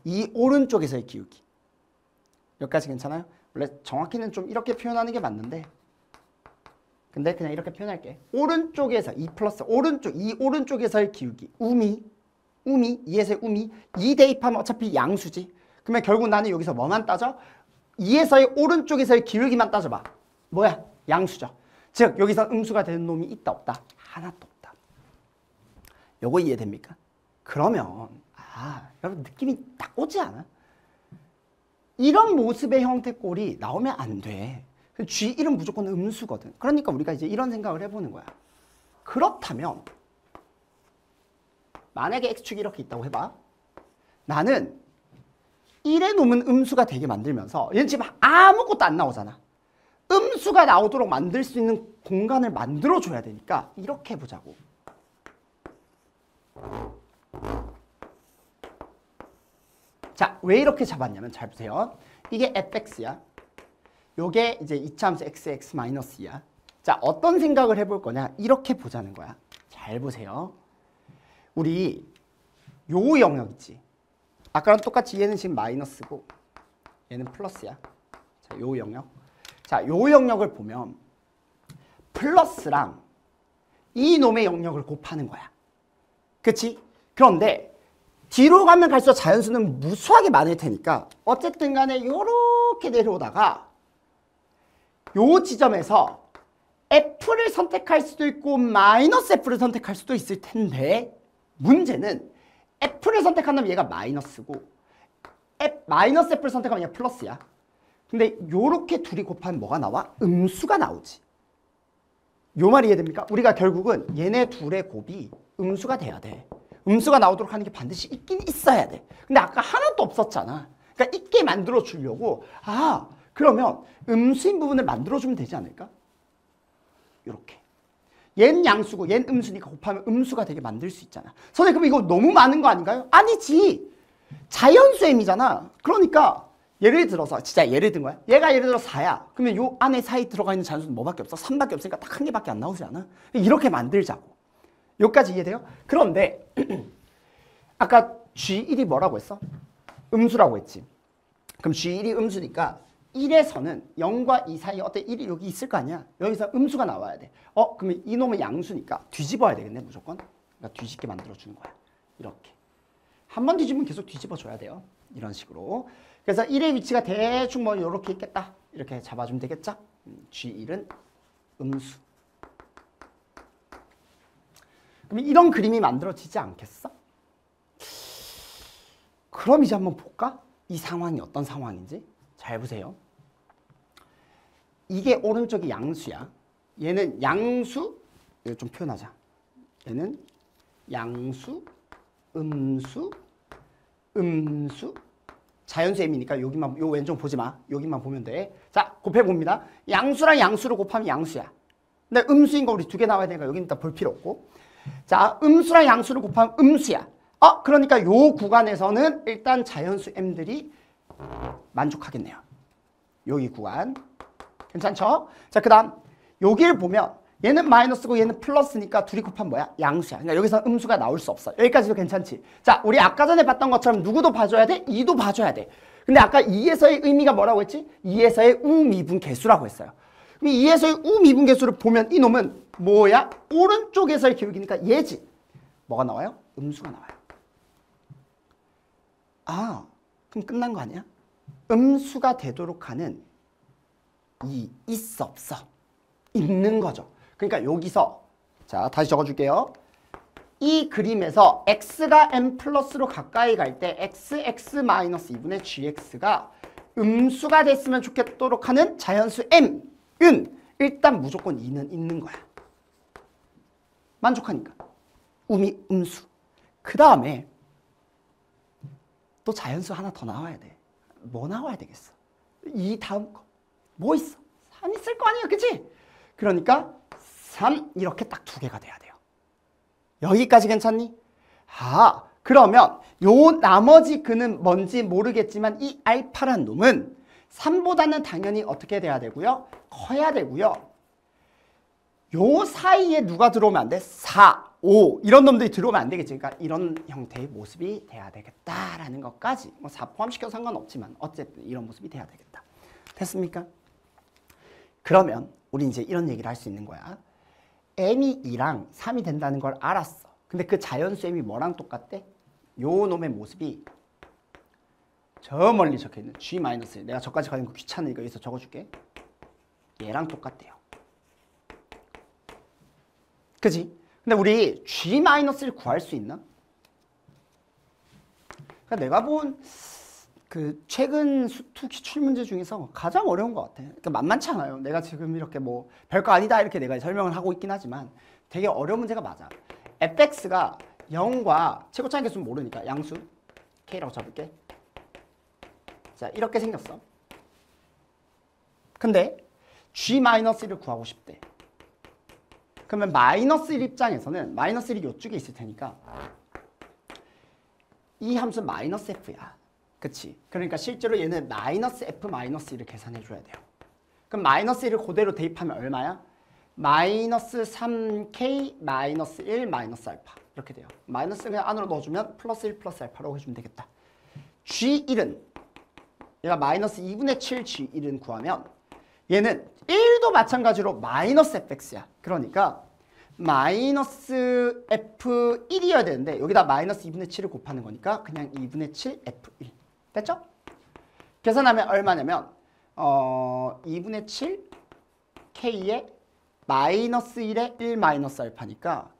이 오른쪽에서의 기울기. 여기까지 괜찮아요? 원래 정확히는 좀 이렇게 표현하는 게 맞는데 근데 그냥 이렇게 표현할게. 오른쪽에서 2 플러스 이 오른쪽에서의 기울기. 음이 2에서의 음이 2 대입하면 어차피 양수지. 그러면 결국 나는 여기서 뭐만 따져? 2에서의 오른쪽에서의 기울기만 따져봐. 뭐야? 양수죠. 즉 여기서 음수가 되는 놈이 있다 없다? 하나도 없다. 요거 이해됩니까? 그러면 여러분 느낌이 딱 오지 않아? 이런 모습의 형태꼴이 나오면 안 돼. G1은 무조건 음수거든. 그러니까 우리가 이제 이런 생각을 해보는 거야. 그렇다면 만약에 X축이 이렇게 있다고 해봐. 나는 1의 놈은 음수가 되게 만들면서 얘는 지금 아무것도 안 나오잖아. 음수가 나오도록 만들 수 있는 공간을 만들어줘야 되니까 이렇게 해보자고. 자, 왜 이렇게 잡았냐면 잘 보세요. 이게 fx야. 요게 이제 2차 함수 x(x-2야). 자, 어떤 생각을 해볼 거냐? 이렇게 보자는 거야. 잘 보세요. 우리 요 영역 있지. 아까랑 똑같이 얘는 지금 마이너스고 얘는 플러스야. 자, 요 영역. 자, 요 영역을 보면 플러스랑 이 놈의 영역을 곱하는 거야. 그치? 그런데 뒤로 가면 갈수록 자연수는 무수하게 많을 테니까 어쨌든 간에 요렇게 내려오다가 요 지점에서 F를 선택할 수도 있고 마이너스 F를 선택할 수도 있을 텐데 문제는 F를 선택한다면 얘가 마이너스고 마이너스 F를 선택하면 얘가 플러스야. 근데 요렇게 둘이 곱하면 뭐가 나와? 음수가 나오지. 요 말이 이해됩니까? 우리가 결국은 얘네 둘의 곱이 음수가 돼야 돼. 음수가 나오도록 하는 게 반드시 있긴 있어야 돼. 근데 아까 하나도 없었잖아. 그러니까 있게 만들어 주려고 그러면 음수인 부분을 만들어 주면 되지 않을까? 이렇게. 얜 양수고 얜 음수니까 곱하면 음수가 되게 만들 수 있잖아. 선생님 그럼 이거 너무 많은 거 아닌가요? 아니지. 자연수 m이잖아. 그러니까 예를 들어서 진짜 예를 든 거야. 얘가 예를 들어 4야. 그러면 요 안에 사이 들어가 있는 자연수는 뭐밖에 없어? 3밖에 없으니까 딱 한 개밖에 안 나오지 않아? 이렇게 만들자고. 여기까지 이해돼요? 그런데 아까 G1이 뭐라고 했어? 음수라고 했지. 그럼 G1이 음수니까 1에서는 0과 2 사이에 어때? 1이 여기 있을 거 아니야? 여기서 음수가 나와야 돼. 그러면 이놈은 양수니까 뒤집어야 되겠네 무조건. 그러니까 뒤집게 만들어주는 거야. 이렇게. 한 번 뒤집으면 계속 뒤집어줘야 돼요. 이런 식으로. 그래서 1의 위치가 대충 뭐 이렇게 있겠다. 이렇게 잡아주면 되겠죠? G1은 음수. 그럼 이런 그림이 만들어지지 않겠어? 그럼 이제 한번 볼까? 이 상황이 어떤 상황인지. 잘 보세요. 이게 오른쪽이 양수야. 얘는 양수, 이거 좀 표현하자. 얘는 양수, 음수, 음수. 자연수 m이니까 여기만, 요 왼쪽 보지 마. 여기만 보면 돼. 자, 곱해봅니다. 양수랑 양수를 곱하면 양수야. 근데 음수인 거 우리 두 개 나와야 되니까 여기는 일단 볼 필요 없고. 자, 음수랑 양수를 곱하면 음수야. 그러니까 요 구간에서는 일단 자연수 m들이 만족하겠네요. 여기 구간. 괜찮죠? 자, 그 다음 여기를 보면 얘는 마이너스고 얘는 플러스니까 둘이 곱하면 뭐야? 양수야. 그러니까 여기서 음수가 나올 수 없어. 여기까지도 괜찮지? 자, 우리 아까 전에 봤던 것처럼 누구도 봐줘야 돼? 2도 봐줘야 돼. 근데 아까 2에서의 의미가 뭐라고 했지? 2에서의 우미분계수라고 했어요. 그럼 2에서의 우미분계수를 보면 이놈은 뭐야? 오른쪽에서의 기울기니까 얘지. 뭐가 나와요? 음수가 나와요. 그럼 끝난 거 아니야? 음수가 되도록 하는 이 있어 없어? 있는 거죠. 그러니까 여기서 자 다시 적어줄게요. 이 그림에서 x가 m 플러스로 가까이 갈 때 x(x-2분의 gx가 음수가 됐으면 좋겠도록 하는 자연수 m은 일단 무조건 2는 있는 거야. 만족하니까. 음수. 그 다음에 또 자연수 하나 더 나와야 돼. 뭐 나와야 되겠어? 이 다음 거. 뭐 있어? 3 있을 거 아니야, 그치? 그러니까 3 이렇게 딱 두 개가 돼야 돼요. 여기까지 괜찮니? 그러면 요 나머지 근은 뭔지 모르겠지만 이 알파란 놈은 3보다는 당연히 어떻게 돼야 되고요? 커야 되고요. 요 사이에 누가 들어오면 안 돼? 4, 5 이런 놈들이 들어오면 안 되겠지. 그러니까 이런 형태의 모습이 돼야 되겠다라는 것까지. 뭐 4 포함시켜도 상관없지만 어쨌든 이런 모습이 돼야 되겠다. 됐습니까? 그러면 우리 이제 이런 얘기를 할 수 있는 거야. m이 2랑 3이 된다는 걸 알았어. 근데 그 자연수 m이 뭐랑 똑같대? 요 놈의 모습이 저 멀리 적혀있는 G-1. 내가 저까지 가는 거 귀찮으니까 여기서 적어줄게. 얘랑 똑같대요. 그지? 근데 우리 G-를 구할 수 있나? 그러니까 내가 본 그 최근 수투 기출문제 중에서 가장 어려운 것 같아. 그러니까 만만치 않아요. 내가 지금 이렇게 뭐 별거 아니다 이렇게 내가 설명을 하고 있긴 하지만 되게 어려운 문제가 맞아. fx가 0과 최고차항 개수는 모르니까 양수 k라고 잡을게. 자, 이렇게 생겼어. 근데 G-1을 구하고 싶대. 그러면 마이너스 1 입장에서는 마이너스 1이 이쪽에 있을 테니까 이 함수는 마이너스 f야. 그치? 그러니까 실제로 얘는 마이너스 f 마이너스 1을 계산해 줘야 돼요. 그럼 마이너스 1을 그대로 대입하면 얼마야? 마이너스 3k 마이너스 1 마이너스 알파 이렇게 돼요. 마이너스 그냥 안으로 넣어주면 플러스 1 플러스 알파라고 해주면 되겠다. G1은 얘가 마이너스 2분의 7 G1은 구하면 얘는 1도 마찬가지로 마이너스 fx야. 그러니까 마이너스 f1이어야 되는데 여기다 마이너스 2분의 7을 곱하는 거니까 그냥 2분의 7 f1. 됐죠? 계산하면 얼마냐면 2분의 7 k에 마이너스 1에 1 마이너스 알파니까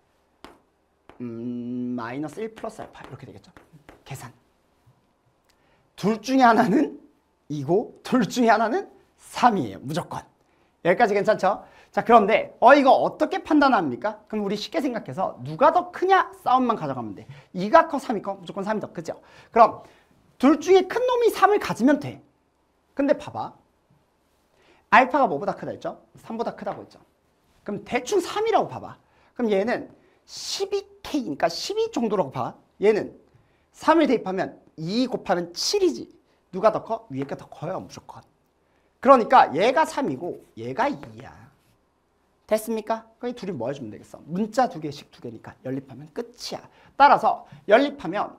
마이너스 1 플러스 알파 이렇게 되겠죠. 계산. 둘 중에 하나는 2고 둘 중에 하나는 3이에요. 무조건. 여기까지 괜찮죠? 자, 그런데 이거 어떻게 판단합니까? 그럼 우리 쉽게 생각해서 누가 더 크냐 싸움만 가져가면 돼. 2가 커 3이 커? 무조건 3이 더 크죠. 그럼 둘 중에 큰 놈이 3을 가지면 돼. 근데 봐봐. 알파가 뭐보다 크다 했죠? 3보다 크다고 했죠. 그럼 대충 3이라고 봐봐. 그럼 얘는 12K니까 12 정도라고 봐. 얘는 3을 대입하면 2 곱하면 7이지. 누가 더 커? 위에 게 더 커요. 무조건. 그러니까 얘가 3이고 얘가 2야. 됐습니까? 그럼 이 둘이 뭐 해주면 되겠어? 문자 2개씩 2개니까 연립하면 끝이야. 따라서 연립하면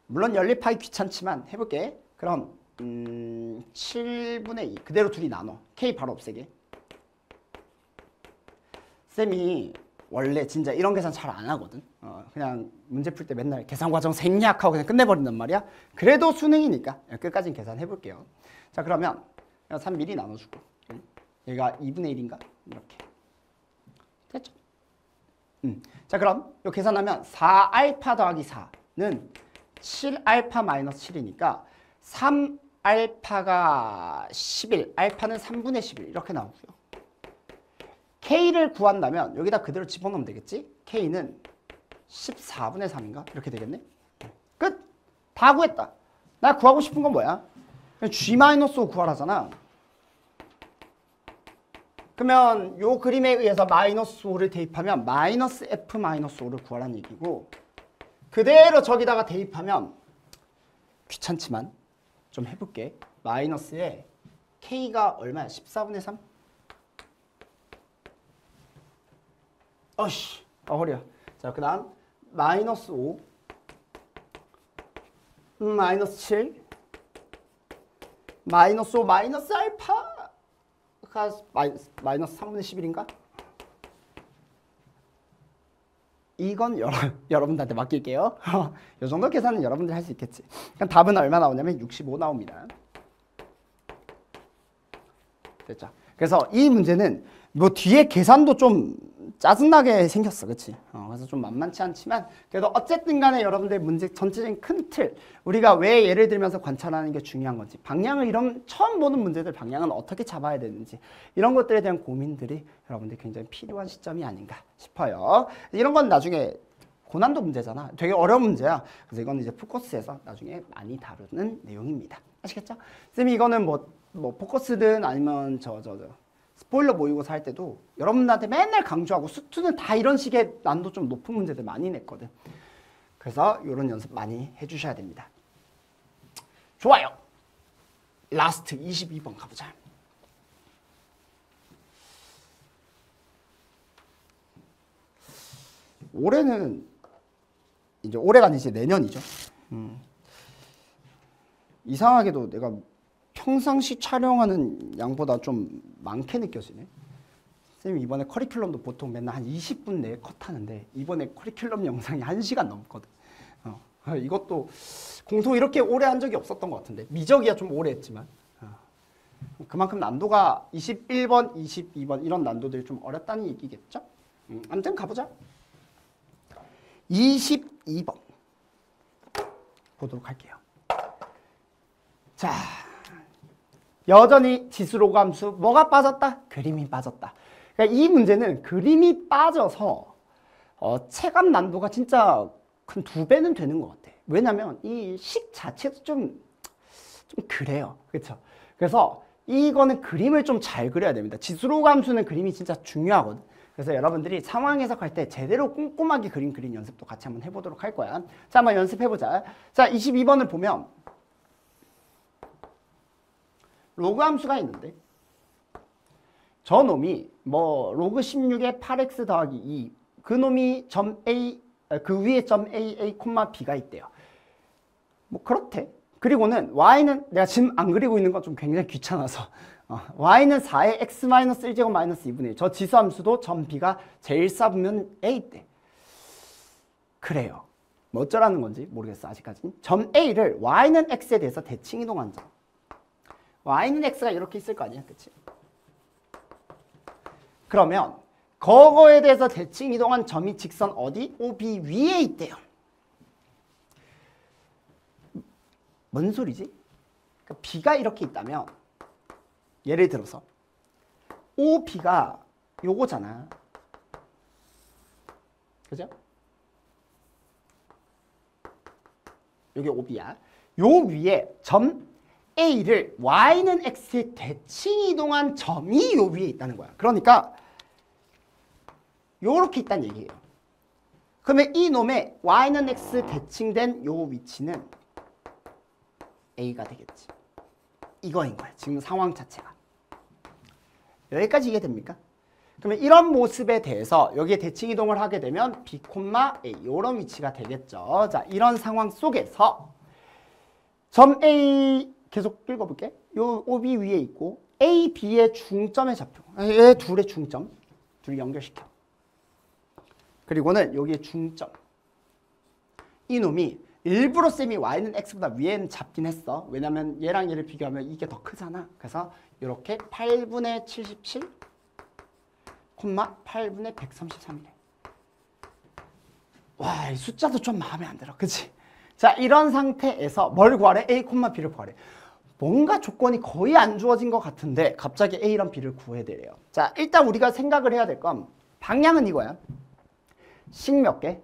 물론 연립하기 귀찮지만 해볼게. 그럼 7분의 2 그대로 둘이 나눠. K 바로 없애게. 쌤이 원래 진짜 이런 계산 잘 안 하거든. 그냥 문제 풀 때 맨날 계산 과정 생략하고 그냥 끝내버린단 말이야. 그래도 수능이니까 끝까지 계산해볼게요. 자, 그러면 3 미리 나눠주고 얘가 2분의 1인가? 이렇게. 됐죠? 자, 그럼 이 계산하면 4알파 더하기 4는 7알파 마이너스 7이니까 3알파가 11, 알파는 3분의 11 이렇게 나오고요. K를 구한다면 여기다 그대로 집어넣으면 되겠지? K는 14분의 3인가? 이렇게 되겠네? 끝! 다 구했다. 나 구하고 싶은 건 뭐야? G-5 구하라잖아. 그러면 요 그림에 의해서 마이너스 5를 대입하면 마이너스 F-5를 구하라는 얘기고 그대로 저기다가 대입하면 귀찮지만 좀 해볼게. 마이너스에 K가 얼마야? 14분의 3? 어씨, 허리야. 자, 그 다음 마이너스 5 마이너스 7 마이너스 5 마이너스 알파가 마이너스 3분의 11인가? 이건 여러분들한테 맡길게요. 이 정도 계산은 여러분들 할 수 있겠지. 그럼 답은 얼마 나오냐면 65 나옵니다. 됐죠? 그래서 이 문제는 뭐 뒤에 계산도 좀 짜증나게 생겼어. 그치? 그래서 좀 만만치 않지만 그래도 어쨌든 간에 여러분들 문제 전체적인 큰 틀 우리가 왜 예를 들면서 관찰하는 게 중요한 건지 방향을 이런 처음 보는 문제들 방향은 어떻게 잡아야 되는지 이런 것들에 대한 고민들이 여러분들 굉장히 필요한 시점이 아닌가 싶어요. 이런 건 나중에 고난도 문제잖아. 되게 어려운 문제야. 그래서 이건 이제 포커스에서 나중에 많이 다루는 내용입니다. 아시겠죠? 쌤이 이거는 뭐 포커스든 아니면 스포일러 모의고사 할 때도 여러분들한테 맨날 강조하고 수투는 다 이런 식의 난도 좀 높은 문제들 많이 냈거든. 그래서 이런 연습 많이 해주셔야 됩니다. 좋아요. 라스트 22번 가보자. 올해는 이제 올해가 아니지 내년이죠. 이상하게도 내가 평상시 촬영하는 양보다 좀 많게 느껴지네. 쌤이 이번에 커리큘럼도 보통 맨날 한 20분 내에 컷하는데 이번에 커리큘럼 영상이 1시간 넘거든. 이것도 공통 이렇게 오래 한 적이 없었던 것 같은데 미적이야 좀 오래 했지만 그만큼 난도가 21번, 22번 이런 난도들이 좀 어렵다는 얘기겠죠? 아무튼 가보자. 22번 보도록 할게요. 자, 여전히 지수로그 함수 뭐가 빠졌다? 그림이 빠졌다. 그러니까 이 문제는 그림이 빠져서 체감 난도가 진짜 한 2배는 되는 것 같아. 왜냐면 이 식 자체도 좀 그래요. 그렇죠? 그래서 이거는 그림을 좀 잘 그려야 됩니다. 지수로그 함수는 그림이 진짜 중요하거든. 그래서 여러분들이 상황 해석할 때 제대로 꼼꼼하게 그림 그린 연습도 같이 한번 해보도록 할 거야. 자, 한번 연습해보자. 자, 22번을 보면 로그 함수가 있는데 저 놈이 뭐 로그 16에 8x 더하기 2 그 놈이 점 A 그 위에 점 AA, B가 있대요. 뭐 그렇대. 그리고는 y는 내가 지금 안 그리고 있는 건 좀 굉장히 귀찮아서 y는 4의 x-1제곱 마이너스 2분의 1. 저 지수함수도 점 b가 제일 싸우면 a 때. 그래요. 뭐 어쩌라는 건지 모르겠어 아직까지는. 점 a를 y는 x에 대해서 대칭 이동한 점. y는 x가 이렇게 있을 거 아니야, 그치? 그러면 그거에 대해서 대칭 이동한 점이 직선 어디? OB 위에 있대요. 뭔 소리지? 그러니까 B가 이렇게 있다면 예를 들어서 OB가 요거잖아. 그죠? 요게 OB야. 요 위에 점 A를 Y는 X에 대칭 이동한 점이 요 위에 있다는 거야. 그러니까 요렇게 있다는 얘기예요. 그러면 이 놈의 Y는 X 대칭된 요 위치는 A가 되겠지. 이거인 거야. 지금 상황 자체가. 여기까지 이해됩니까? 그러면 이런 모습에 대해서 여기에 대칭 이동을 하게 되면 B, A 이런 위치가 되겠죠. 자, 이런 상황 속에서 점 A 계속 읽어볼게. 요 OB 위에 있고 A, B의 중점의 좌표. 얘 둘의 중점. 둘 연결시켜. 그리고는 여기에 중점. 이 놈이 일부러 쌤이 y는 x보다 위에는 잡긴 했어. 왜냐면 얘랑 얘를 비교하면 이게 더 크잖아. 그래서 이렇게 8분의 77, 8분의 133이래. 와, 이 숫자도 좀 마음에 안 들어. 그치? 자, 이런 상태에서 뭘 구하래? a, b를 구하래. 뭔가 조건이 거의 안 주어진 것 같은데 갑자기 a랑 b를 구해야 되래요. 자, 일단 우리가 생각을 해야 될 건 방향은 이거야. 식 몇 개?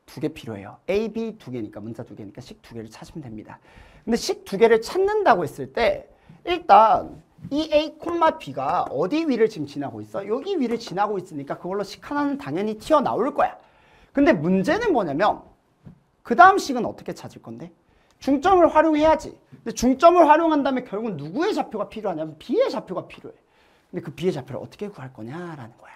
2개 필요해요. A, B 2개니까 문자 2개니까 식 2개를 찾으면 됩니다. 근데 식 2개를 찾는다고 했을 때 일단 이 A, B가 어디 위를 지금 지나고 있어? 여기 위를 지나고 있으니까 그걸로 식 하나는 당연히 튀어나올 거야. 근데 문제는 뭐냐면 그 다음 식은 어떻게 찾을 건데? 중점을 활용해야지. 근데 중점을 활용한 다음에 결국 누구의 좌표가 필요하냐면 B의 좌표가 필요해. 근데 그 B의 좌표를 어떻게 구할 거냐라는 거야.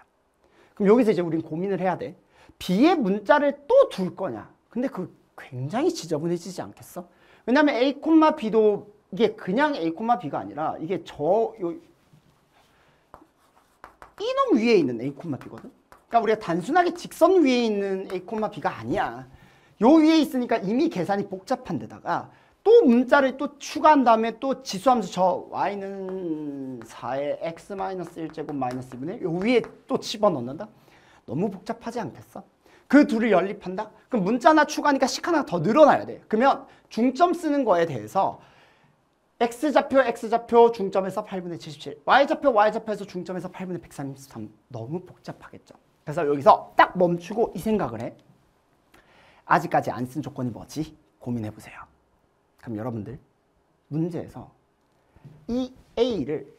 그럼 여기서 이제 우린 고민을 해야 돼. B의 문자를 또 둘 거냐? 근데 그 굉장히 지저분해지지 않겠어? 왜냐면 A, B도 이게 그냥 A, B가 아니라 이게 이놈 위에 있는 A, B거든? 그러니까 우리가 단순하게 직선 위에 있는 A, B가 아니야. 요 위에 있으니까 이미 계산이 복잡한 데다가 또 문자를 또 추가한 다음에 또 지수함수 저 y는 4의 x-1제곱 마이너스 2분의 1 요 위에 또 집어넣는다? 너무 복잡하지 않겠어? 그 둘을 연립한다? 그럼 문자 하나 추가하니까 식 하나 더 늘어나야 돼. 그러면 중점 쓰는 거에 대해서 x좌표 중점에서 8분의 77 y좌표에서 중점에서 8분의 133 너무 복잡하겠죠. 그래서 여기서 딱 멈추고 이 생각을 해. 아직까지 안 쓴 조건이 뭐지? 고민해보세요. 그럼 여러분들 문제에서 이 A를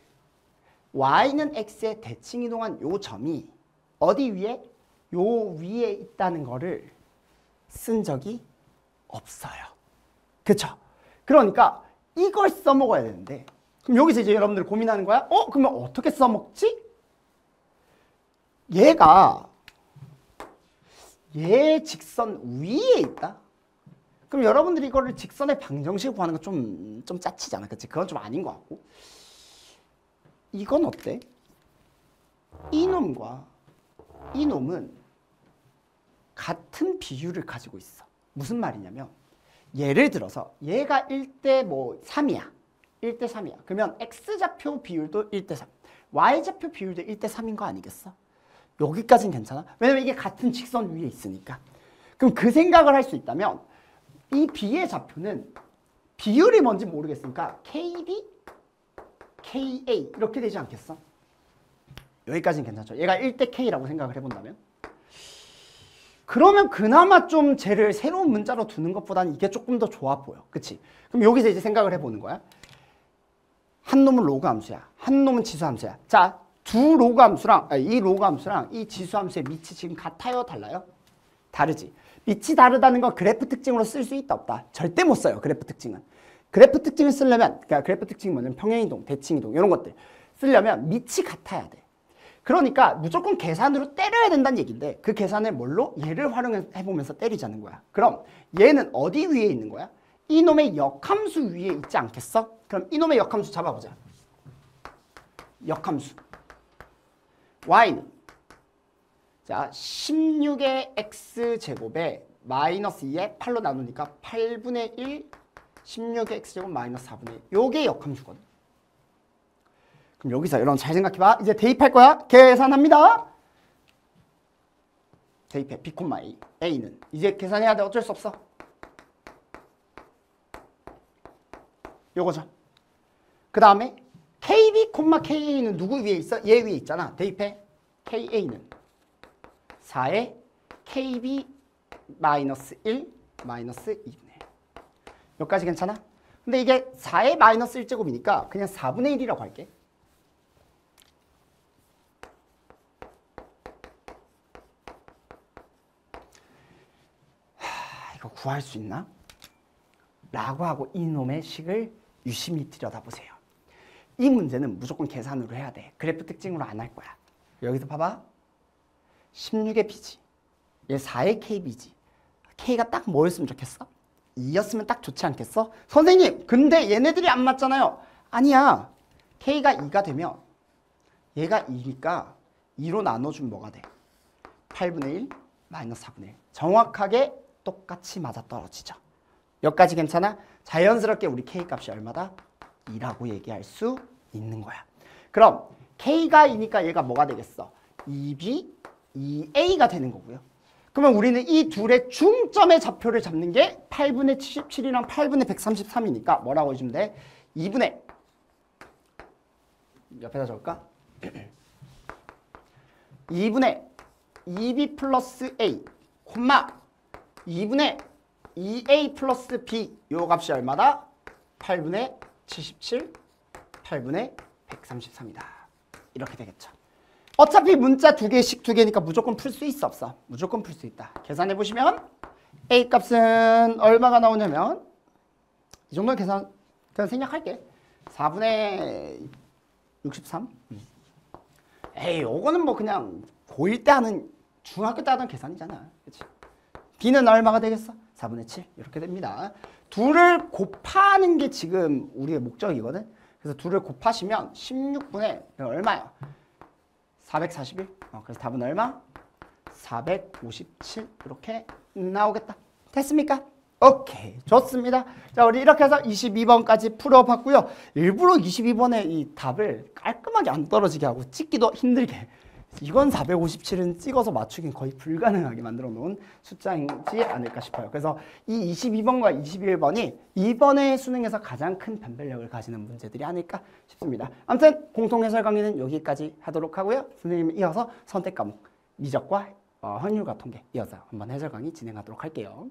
Y는 X에 대칭 이동한 요 점이 어디 위에? 요 위에 있다는 거를 쓴 적이 없어요. 그쵸? 그러니까 이걸 써먹어야 되는데 그럼 여기서 이제 여러분들 고민하는 거야? 그러면 어떻게 써먹지? 얘가 얘 직선 위에 있다? 그럼 여러분들이 이거를 직선의 방정식을 구하는 거 좀 짜치잖아. 그치? 그건 좀 아닌 것 같고. 이건 어때? 이놈과 이놈은 같은 비율을 가지고 있어. 무슨 말이냐면 예를 들어서 얘가 1대 3이야. 1대 3이야. 그러면 X좌표 비율도 1대 3. Y좌표 비율도 1대 3인 거 아니겠어? 여기까지는 괜찮아. 왜냐면 이게 같은 직선 위에 있으니까. 그럼 그 생각을 할 수 있다면 이 B의 좌표는 비율이 뭔지 모르겠으니까 KB, KA 이렇게 되지 않겠어? 여기까지는 괜찮죠. 얘가 1대 K라고 생각을 해본다면 그러면 그나마 좀 쟤를 새로운 문자로 두는 것보다는 이게 조금 더 좋아 보여. 그치? 그럼 여기서 이제 생각을 해보는 거야. 한 놈은 로그 함수야. 한 놈은 지수 함수야. 자, 두 로그 함수랑 이 로그 함수랑 이 지수 함수의 밑이 지금 같아요? 달라요? 다르지. 밑이 다르다는 건 그래프 특징으로 쓸 수 있다 없다? 절대 못 써요. 그래프 특징은. 그래프 특징을 쓰려면 그러니까 그래프 특징이 뭐냐면 평행이동, 대칭이동 이런 것들 쓰려면 밑이 같아야 돼. 그러니까 무조건 계산으로 때려야 된다는 얘기인데 그 계산을 뭘로? 얘를 활용해보면서 때리자는 거야. 그럼 얘는 어디 위에 있는 거야? 이놈의 역함수 위에 있지 않겠어? 그럼 이놈의 역함수 잡아보자. 역함수 y는 자 16의 x제곱에 마이너스 2에 8로 나누니까 8분의 1 16의 x제곱 마이너스 4분의 1 요게 역함수거든. 그럼 여기서 여러분 잘 생각해봐. 이제 대입할 거야. 계산합니다. 대입해. b, a. a는 이제 계산해야 돼. 어쩔 수 없어. 요거죠. 그 다음에 kb, ka는 누구 위에 있어? 얘 위에 있잖아. 대입해. ka는 4에 kb 마이너스 1 마이너스 2분의 1. 여기까지 괜찮아? 근데 이게 4의 마이너스 1제곱이니까 그냥 4분의 1이라고 할게. 이거 구할 수 있나? 라고 하고 이놈의 식을 유심히 들여다보세요. 이 문제는 무조건 계산으로 해야 돼. 그래프 특징으로 안 할 거야. 여기서 봐봐. 16의 b지. 얘 4의 kb지. k가 딱 뭐였으면 좋겠어? 2였으면 딱 좋지 않겠어? 선생님, 근데 얘네들이 안 맞잖아요. 아니야. k가 2가 되면 얘가 2니까 2로 나눠주면 뭐가 돼? 8분의 1 마이너스 4분의 1. 정확하게 똑같이 맞아떨어지죠. 여기까지 괜찮아? 자연스럽게 우리 k 값이 얼마다? 2라고 얘기할 수 있는 거야. 그럼 k가 2니까 얘가 뭐가 되겠어? 2b, 2a가 되는 거고요. 그러면 우리는 이 둘의 중점의 좌표를 잡는 게 8분의 77이랑 8분의 133이니까 뭐라고 해주면 돼? 2분의 옆에다 적을까? 2분의 2b 플러스 a, 콤마 2분의 2a 플러스 b 요 값이 얼마다? 8분의 77, 8분의 133이다. 이렇게 되겠죠. 어차피 문자 두 개씩 두 개니까 무조건 풀 수 있어 없어? 무조건 풀 수 있다. 계산해 보시면 a 값은 얼마가 나오냐면 이 정도는 계산 그냥 생략할게. 4분의 63. 에이, 요거는 뭐 그냥 고1 때 하는 중학교 때 하던 계산이잖아. 그치? b는 얼마가 되겠어? 4분의 7 이렇게 됩니다. 둘을 곱하는 게 지금 우리의 목적이거든. 그래서 둘을 곱하시면 16분의 얼마야? 441. 그래서 답은 얼마? 457 이렇게 나오겠다. 됐습니까? 오케이, 좋습니다. 자, 우리 이렇게 해서 22번까지 풀어봤고요. 일부러 22번에 이 답을 깔끔하게 안 떨어지게 하고 찍기도 힘들게 이건 457은 찍어서 맞추긴 거의 불가능하게 만들어 놓은 숫자이지 않을까 싶어요. 그래서 이 22번과 21번이 이번에 수능에서 가장 큰 변별력을 가지는 문제들이 아닐까 싶습니다. 아무튼 공통해설 강의는 여기까지 하도록 하고요. 선생님은 이어서 선택 과목 미적과 확률과 통계 이어서 한번 해설 강의 진행하도록 할게요.